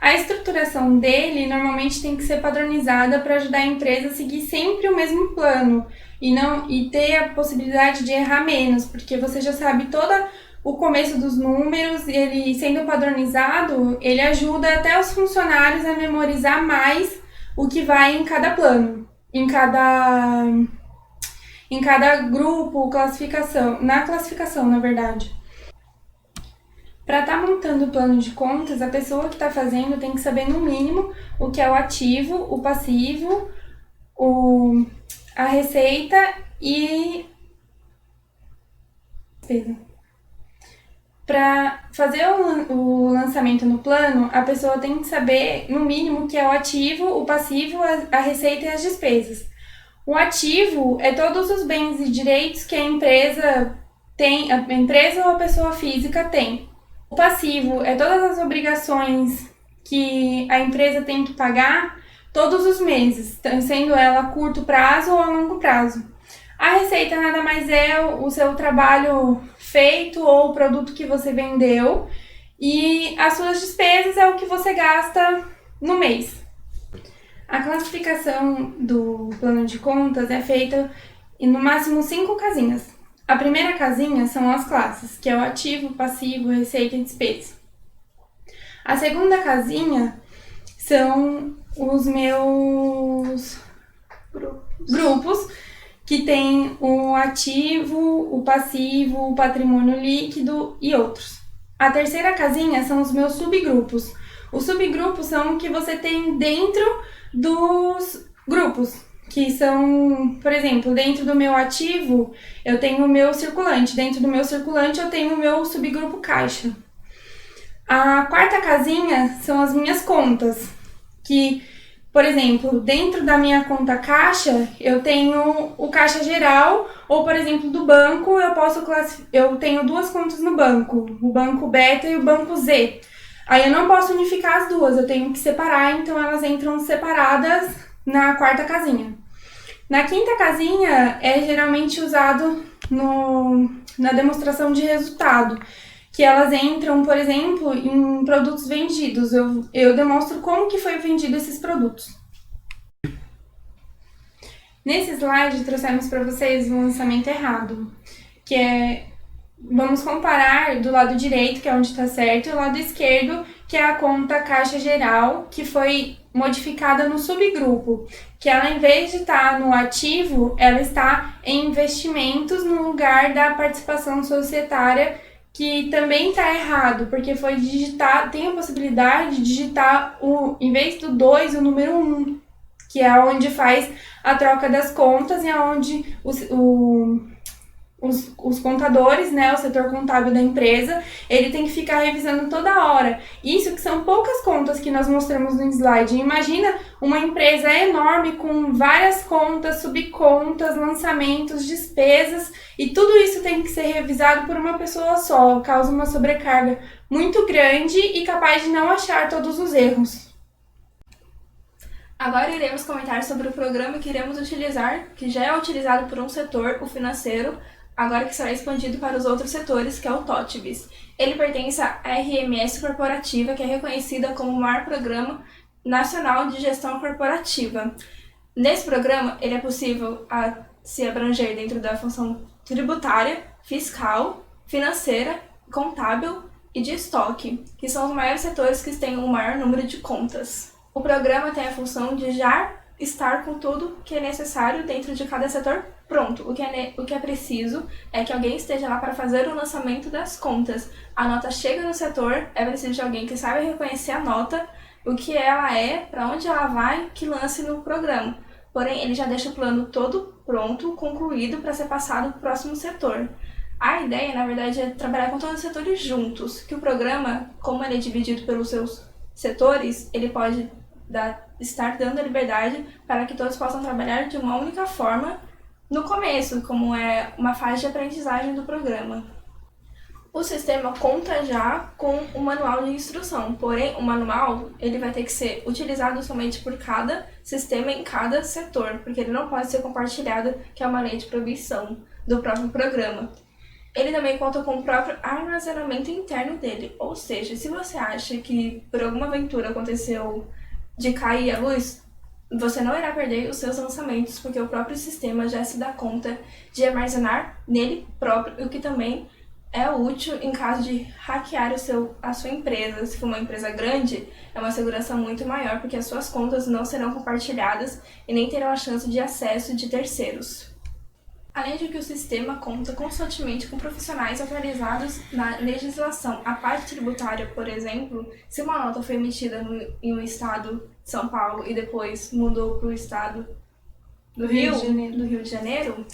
A estruturação dele normalmente tem que ser padronizada para ajudar a empresa a seguir sempre o mesmo plano e ter a possibilidade de errar menos, porque você já sabe todo o começo dos números, ele sendo padronizado, ele ajuda até os funcionários a memorizar mais o que vai em cada plano, em cada grupo, na classificação, na verdade. Para estar montando o plano de contas, a pessoa que está fazendo tem que saber, no mínimo, o que é o ativo, o passivo, a receita e despesa. Para fazer o lançamento no plano, a pessoa tem que saber, no mínimo, o que é o ativo, o passivo, a receita e as despesas. O ativo é todos os bens e direitos que a empresa ou a pessoa física tem. O passivo é todas as obrigações que a empresa tem que pagar todos os meses, sendo ela a curto prazo ou a longo prazo. A receita nada mais é o seu trabalho feito ou o produto que você vendeu, e as suas despesas é o que você gasta no mês. A classificação do plano de contas é feita em no máximo 5 casinhas. A primeira casinha são as classes, que é o ativo, passivo, receita e despesa. A segunda casinha são os meus grupos, que tem o ativo, o passivo, o patrimônio líquido e outros. A terceira casinha são os meus subgrupos. Os subgrupos são o que você tem dentro dos grupos, que são, por exemplo, dentro do meu ativo, eu tenho o meu circulante. Dentro do meu circulante, eu tenho o meu subgrupo caixa. A quarta casinha são as minhas contas, que, por exemplo, dentro da minha conta caixa, eu tenho o caixa geral, ou, por exemplo, do banco, eu tenho 2 contas no banco, o banco beta e o banco Z. Aí eu não posso unificar as duas, eu tenho que separar, então elas entram separadas na quarta casinha. Na quinta casinha é geralmente usado na demonstração de resultado, que elas entram, por exemplo, em produtos vendidos. Eu demonstro como que foi vendido esses produtos. Nesse slide trouxemos para vocês um lançamento errado, que é, vamos comparar do lado direito, que é onde está certo, e o lado esquerdo, que é a conta caixa geral, que foi modificada no subgrupo, que ela, em vez de estar no ativo, ela está em investimentos no lugar da participação societária, que também está errado, porque foi digitar, tem a possibilidade de digitar, em vez do 2, o número 1, que é onde faz a troca das contas e é onde os contadores, né, o setor contábil da empresa, ele tem que ficar revisando toda hora. Isso que são poucas contas que nós mostramos no slide. Imagina uma empresa enorme com várias contas, subcontas, lançamentos, despesas, e tudo isso tem que ser revisado por uma pessoa só. Causa uma sobrecarga muito grande e capaz de não achar todos os erros. Agora iremos comentar sobre o programa que iremos utilizar, que já é utilizado por um setor, o financeiro, agora que será expandido para os outros setores, que é o TOTBS. Ele pertence à RMS Corporativa, que é reconhecida como o maior programa nacional de gestão corporativa. Nesse programa, ele é possível se abranger dentro da função tributária, fiscal, financeira, contábil e de estoque, que são os maiores setores que têm o maior número de contas. O programa tem a função de já estar com tudo que é necessário dentro de cada setor pronto. O que é preciso é que alguém esteja lá para fazer o lançamento das contas. A nota chega no setor, é preciso de alguém que saiba reconhecer a nota, o que ela é, para onde ela vai, que lance no programa. Porém, ele já deixa o plano todo pronto, concluído, para ser passado para o próximo setor. A ideia, na verdade, é trabalhar com todos os setores juntos, que o programa, como ele é dividido pelos seus setores, ele pode estar dando a liberdade para que todos possam trabalhar de uma única forma no começo, como é uma fase de aprendizagem do programa. O sistema conta já com um manual de instrução, porém o manual ele vai ter que ser utilizado somente por cada sistema em cada setor, porque ele não pode ser compartilhado, que é uma lei de proibição do próprio programa. Ele também conta com o próprio armazenamento interno dele, ou seja, se você acha que por alguma aventura aconteceu de cair a luz, você não irá perder os seus lançamentos, porque o próprio sistema já se dá conta de armazenar nele próprio, o que também é útil em caso de hackear a sua empresa. Se for uma empresa grande, é uma segurança muito maior, porque as suas contas não serão compartilhadas e nem terão a chance de acesso de terceiros. Além de que o sistema conta constantemente com profissionais atualizados na legislação. A parte tributária, por exemplo, se uma nota foi emitida em um estado de São Paulo e depois mudou para o estado do Rio de Janeiro,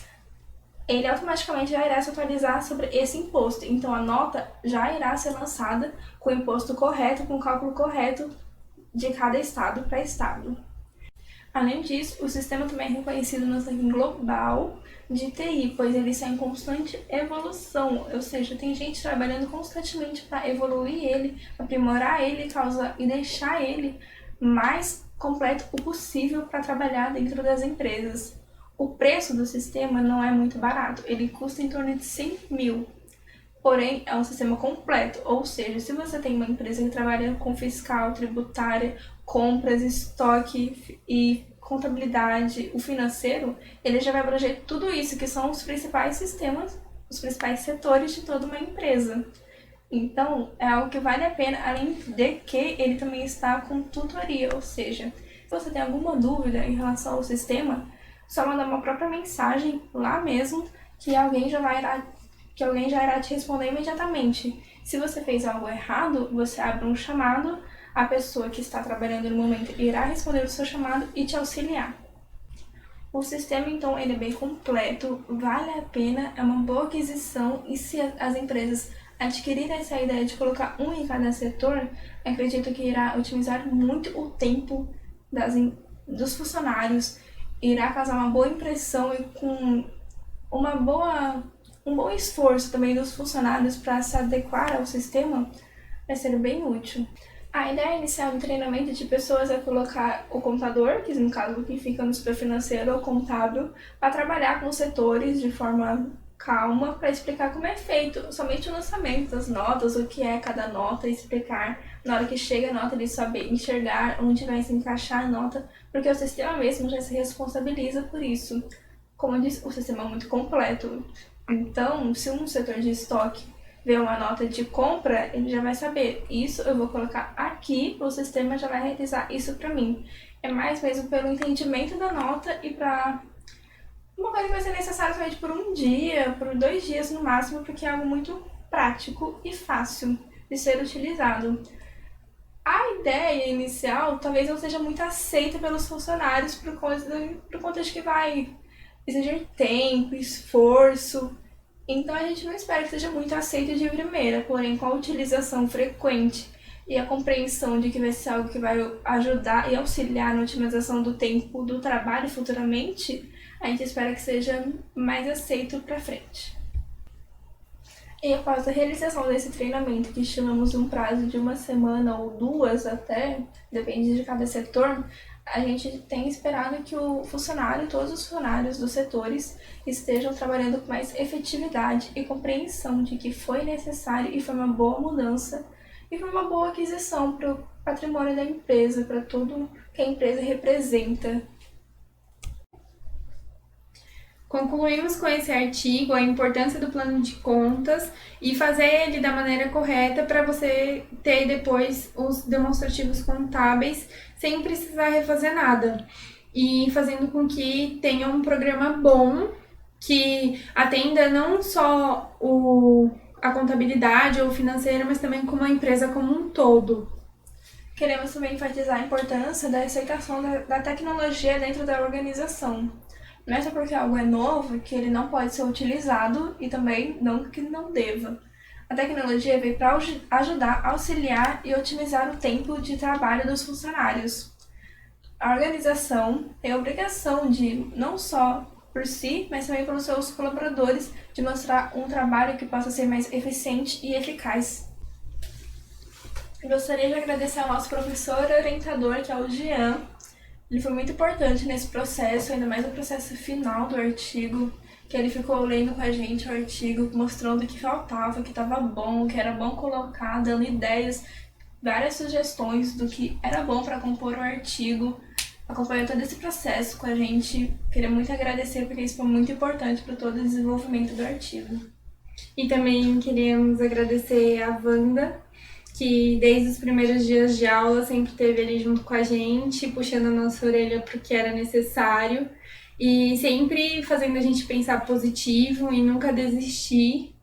ele automaticamente já irá se atualizar sobre esse imposto. Então a nota já irá ser lançada com o imposto correto, com o cálculo correto de cada estado para estado. Além disso, o sistema também é reconhecido no ranking global de TI, pois ele está em constante evolução, ou seja, tem gente trabalhando constantemente para evoluir ele, aprimorar ele e deixar ele mais completo o possível para trabalhar dentro das empresas. O preço do sistema não é muito barato, ele custa em torno de 100 mil. Porém, é um sistema completo, ou seja, se você tem uma empresa que trabalha com fiscal, tributária, compras, estoque e contabilidade, o financeiro, ele já vai abranger tudo isso, que são os principais sistemas, os principais setores de toda uma empresa. Então, é algo que vale a pena, além de que ele também está com tutoria, ou seja, se você tem alguma dúvida em relação ao sistema, só mandar uma própria mensagem lá mesmo, que alguém já irá te responder imediatamente. Se você fez algo errado, você abre um chamado, a pessoa que está trabalhando no momento irá responder o seu chamado e te auxiliar. O sistema, então, ele é bem completo, vale a pena, é uma boa aquisição, e se as empresas adquirirem essa ideia de colocar um em cada setor, acredito que irá otimizar muito o tempo dos funcionários, irá causar uma boa impressão e com um bom esforço também dos funcionários para se adequar ao sistema, vai ser bem útil. A ideia inicial do treinamento de pessoas é colocar o contador, que no caso que fica no setor financeiro ou contábil, para trabalhar com os setores de forma calma, para explicar como é feito somente o lançamento das notas, o que é cada nota, explicar na hora que chega a nota ele saber enxergar onde vai se encaixar a nota, porque o sistema mesmo já se responsabiliza por isso. Como eu disse, o sistema é muito completo. Então, se um setor de estoque vê uma nota de compra, ele já vai saber, isso eu vou colocar aqui, o sistema já vai realizar isso para mim. É mais mesmo pelo entendimento da nota e para uma coisa que vai ser necessária somente por um dia, por 2 dias no máximo, porque é algo muito prático e fácil de ser utilizado. A ideia inicial talvez não seja muito aceita pelos funcionários por conta de que vai exigir tempo, esforço. Então a gente não espera que seja muito aceito de primeira, porém com a utilização frequente e a compreensão de que vai ser algo que vai ajudar e auxiliar na otimização do tempo do trabalho futuramente, a gente espera que seja mais aceito para frente. E após a realização desse treinamento, que estimamos um prazo de 1 semana ou 2 até, depende de cada setor, a gente tem esperado que todos os funcionários dos setores estejam trabalhando com mais efetividade e compreensão de que foi necessário e foi uma boa mudança e foi uma boa aquisição para o patrimônio da empresa, para tudo que a empresa representa. Concluímos com esse artigo a importância do plano de contas e fazer ele da maneira correta para você ter depois os demonstrativos contábeis sem precisar refazer nada. E fazendo com que tenha um programa bom que atenda não só a contabilidade ou o financeiro, mas também como a empresa como um todo. Queremos também enfatizar a importância da aceitação da tecnologia dentro da organização. Não é só porque algo é novo que ele não pode ser utilizado e também não que não deva. A tecnologia veio para ajudar, auxiliar e otimizar o tempo de trabalho dos funcionários. A organização tem a obrigação de, não só por si, mas também pelos seus colaboradores, de mostrar um trabalho que possa ser mais eficiente e eficaz. Gostaria de agradecer ao nosso professor e orientador, que é o Jean. Ele foi muito importante nesse processo, ainda mais no processo final do artigo, que ele ficou lendo com a gente o artigo, mostrando o que faltava, que estava bom, que era bom colocar, dando ideias, várias sugestões do que era bom para compor o artigo, acompanhou todo esse processo com a gente. Queria muito agradecer, porque isso foi muito importante para todo o desenvolvimento do artigo. E também queríamos agradecer a Wanda, que desde os primeiros dias de aula sempre esteve ali junto com a gente, puxando a nossa orelha para o que era necessário e sempre fazendo a gente pensar positivo e nunca desistir,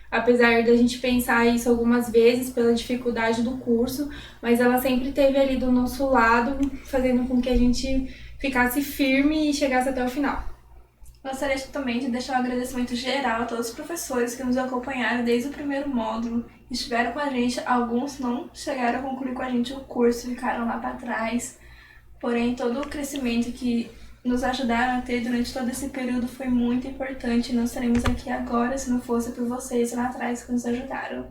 apesar da gente pensar isso algumas vezes pela dificuldade do curso, mas ela sempre esteve ali do nosso lado, fazendo com que a gente ficasse firme e chegasse até o final. Gostaria também de deixar um agradecimento geral a todos os professores que nos acompanharam desde o primeiro módulo, estiveram com a gente, alguns não chegaram a concluir com a gente o curso, ficaram lá para trás, Porém, todo o crescimento que nos ajudaram a ter durante todo esse período foi muito importante. Não estaremos aqui agora se não fosse por vocês lá atrás que nos ajudaram.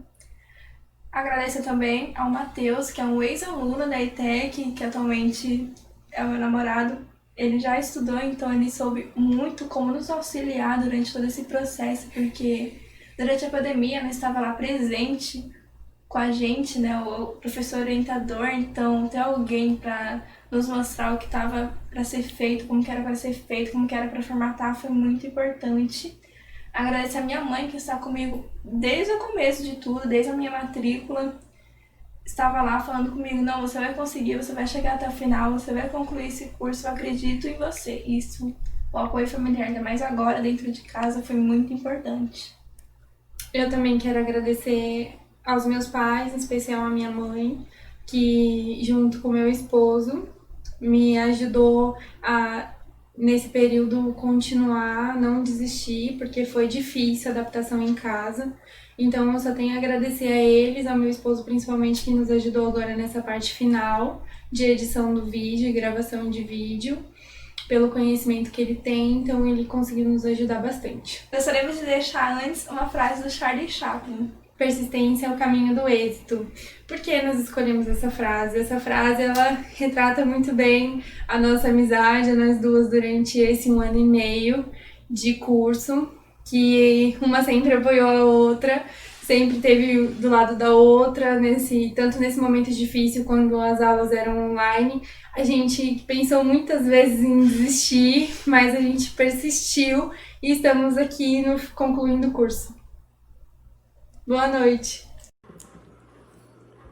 Agradeço também ao Matheus, que é um ex-aluno da ETEC, que atualmente é o meu namorado. Ele já estudou, então ele soube muito como nos auxiliar durante todo esse processo, porque durante a pandemia não estava lá presente com a gente, né, o professor orientador, então ter alguém para nos mostrar o que estava para ser feito, como que era para ser feito, como que era para formatar, foi muito importante. Agradeço a minha mãe, que está comigo desde o começo de tudo, desde a minha matrícula. Estava lá falando comigo, não, você vai conseguir, você vai chegar até o final, você vai concluir esse curso, eu acredito em você. Isso, o apoio familiar, ainda mais agora, dentro de casa, foi muito importante. Eu também quero agradecer aos meus pais, em especial a minha mãe, que junto com meu esposo me ajudou a, nesse período, continuar, não desistir, porque foi difícil a adaptação em casa. Então eu só tenho a agradecer a eles, ao meu esposo principalmente, que nos ajudou agora nessa parte final de edição do vídeo e gravação de vídeo, pelo conhecimento que ele tem, então ele conseguiu nos ajudar bastante. Gostaríamos de deixar antes uma frase do Charlie Chaplin. Persistência é o caminho do êxito. Por que nós escolhemos essa frase? Essa frase, ela retrata muito bem a nossa amizade, nós duas, durante esse 1 ano e meio de curso, que uma sempre apoiou a outra, sempre esteve do lado da outra, tanto nesse momento difícil, quando as aulas eram online. A gente pensou muitas vezes em desistir, mas a gente persistiu e estamos aqui concluindo o curso. Boa noite!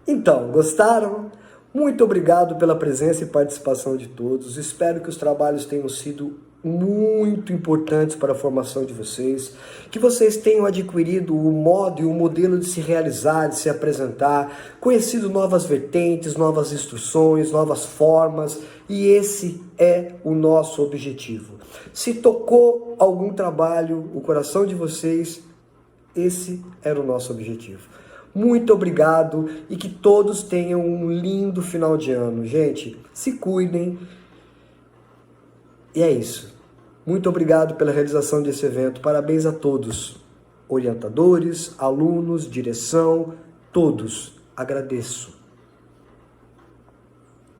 Então, gostaram? Muito obrigado pela presença e participação de todos. Espero que os trabalhos tenham sido muito importantes para a formação de vocês, que vocês tenham adquirido o modo e o modelo de se realizar, de se apresentar, conhecido novas vertentes, novas instruções, novas formas, e esse é o nosso objetivo. Se tocou algum trabalho, o coração de vocês, esse era o nosso objetivo. Muito obrigado e que todos tenham um lindo final de ano. Gente, se cuidem. E é isso. Muito obrigado pela realização desse evento. Parabéns a todos. Orientadores, alunos, direção, todos. Agradeço.